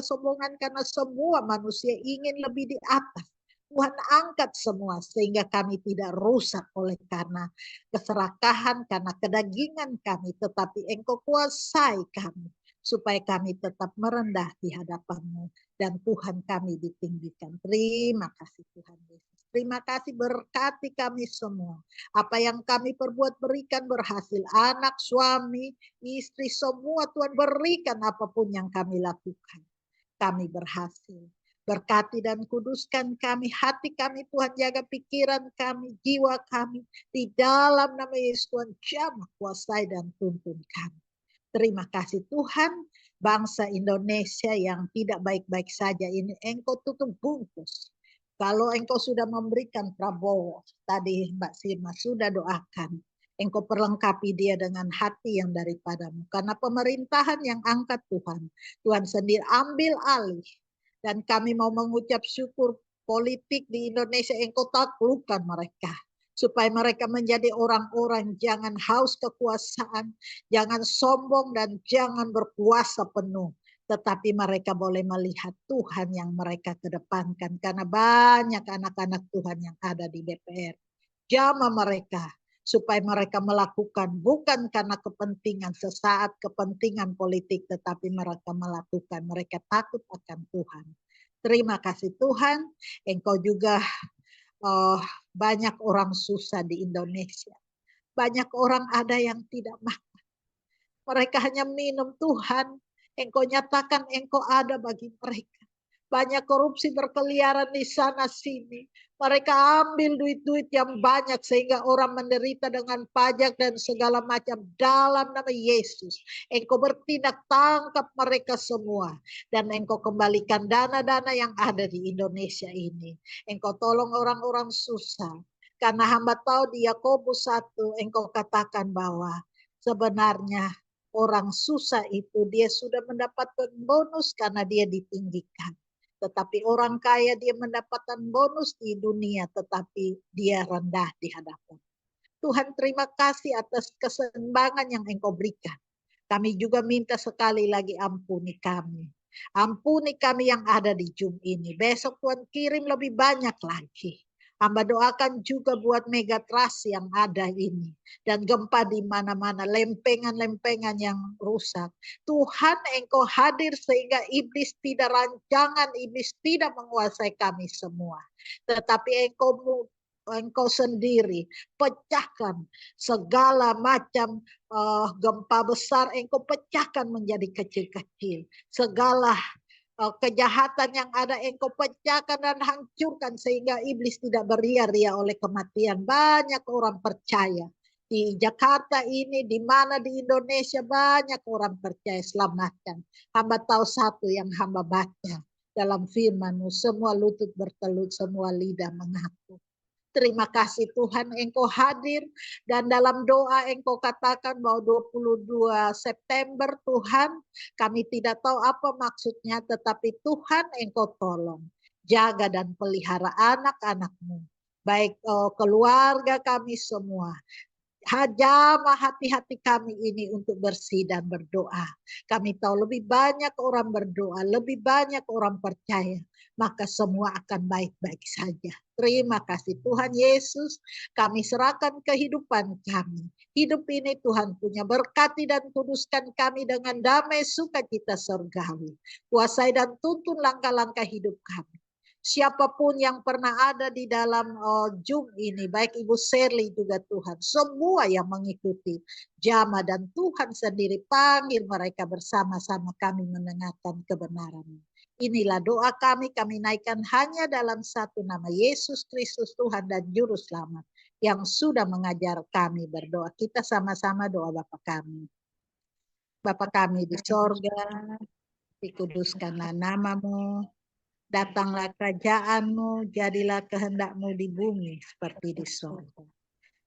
karena semua manusia ingin lebih di atas. Tuhan angkat semua sehingga kami tidak rusak oleh karena keserakahan, karena kedagingan kami, tetapi Engkau kuasai kami supaya kami tetap merendah di hadapan-Mu dan Tuhan kami ditinggikan. Terima kasih Tuhan Yesus. Terima kasih, berkati kami semua. Apa yang kami perbuat berikan berhasil. Anak, suami, istri, semua Tuhan berikan apapun yang kami lakukan. Kami berhasil. Berkati dan kuduskan kami, hati kami Tuhan, jaga pikiran kami, jiwa kami. Di dalam nama Yesus Tuhan jamah kuasai dan tuntun kami. Terima kasih Tuhan, bangsa Indonesia yang tidak baik-baik saja ini Engkau tutup bungkus. Kalau Engkau sudah memberikan Prabowo, tadi Mbak Sirma sudah doakan, Engkau perlengkapi dia dengan hati yang daripadamu. Karena pemerintahan yang angkat Tuhan, Tuhan sendiri ambil alih. Dan kami mau mengucap syukur politik di Indonesia, Engkau taklukkan mereka. Supaya mereka menjadi orang-orang jangan haus kekuasaan, jangan sombong dan jangan berkuasa penuh. Tetapi mereka boleh melihat Tuhan yang mereka kedepankan. Karena banyak anak-anak Tuhan yang ada di DPR. Jamah mereka supaya mereka melakukan bukan karena kepentingan sesaat, kepentingan politik, tetapi mereka melakukan. Mereka takut akan Tuhan. Terima kasih Tuhan, Engkau juga banyak orang susah di Indonesia. Banyak orang ada yang tidak makan. Mereka hanya minum Tuhan. Engkau nyatakan Engkau ada bagi mereka. Banyak korupsi berkeliaran di sana sini. Mereka ambil duit-duit yang banyak sehingga orang menderita dengan pajak dan segala macam. Dalam nama Yesus, Engkau bertindak tangkap mereka semua. Dan Engkau kembalikan dana-dana yang ada di Indonesia ini. Engkau tolong orang-orang susah. Karena hamba tahu di Yakobus 1, Engkau katakan bahwa sebenarnya orang susah itu dia sudah mendapatkan bonus karena dia ditinggikan. Tetapi orang kaya dia mendapatkan bonus di dunia, tetapi dia rendah di hadapan. Tuhan, terima kasih atas keseimbangan yang Engkau berikan. Kami juga minta sekali lagi, ampuni kami. Ampuni kami yang ada di Zoom ini. Besok Tuhan kirim lebih banyak lagi. Hamba doakan juga buat megatrust yang ada ini. Dan gempa di mana-mana, lempengan-lempengan yang rusak. Tuhan, Engkau hadir sehingga iblis tidak, rancangan iblis tidak menguasai kami semua. Tetapi Engkau sendiri pecahkan segala macam gempa besar, Engkau pecahkan menjadi kecil-kecil. Segala kejahatan yang ada Engkau pecahkan dan hancurkan sehingga iblis tidak beria-ria oleh kematian. Banyak orang percaya di Jakarta ini, di mana di Indonesia banyak orang percaya. Selamatkan. Hamba tahu satu yang hamba baca dalam firman-Mu, semua lutut bertelut, semua lidah mengaku. Terima kasih Tuhan, Engkau hadir dan dalam doa Engkau katakan bahwa 22 September Tuhan, kami tidak tahu apa maksudnya, tetapi Tuhan Engkau tolong, jaga dan pelihara anak-anak-Mu, baik keluarga kami semua. Jamah hati-hati kami ini untuk bersih dan berdoa. Kami tahu lebih banyak orang berdoa, lebih banyak orang percaya, maka semua akan baik-baik saja. Terima kasih Tuhan Yesus, kami serahkan kehidupan kami. Hidup ini Tuhan punya, berkati dan kuduskan kami dengan damai sukacita surgawi. Kuasai dan tuntun langkah-langkah hidup kami. Siapapun yang pernah ada di dalam Zoom ini, baik Ibu Shirley juga Tuhan, semua yang mengikuti jamaah dan Tuhan sendiri panggil mereka bersama-sama kami mendengarkan kebenaran. Inilah doa kami naikkan hanya dalam satu nama, Yesus Kristus Tuhan dan Juru Selamat yang sudah mengajar kami berdoa. Kita sama-sama doa Bapa kami. Bapa kami di sorga, dikuduskanlah nama-Mu. Datanglah kerajaan-Mu, jadilah kehendak-Mu di bumi seperti di surga.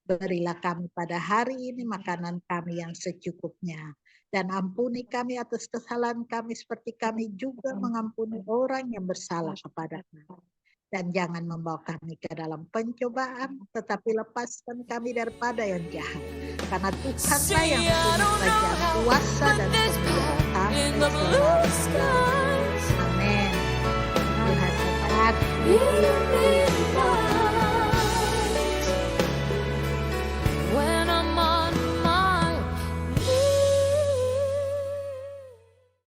Berilah kami pada hari ini makanan kami yang secukupnya. Dan ampuni kami atas kesalahan kami seperti kami juga mengampuni orang yang bersalah kepada kami. Dan jangan membawa kami ke dalam pencobaan, tetapi lepaskan kami daripada yang jahat. Karena Tuhanlah yang punya kerajaan, kuasa dan kemuliaan sampai selamanya. Amin. Tuhan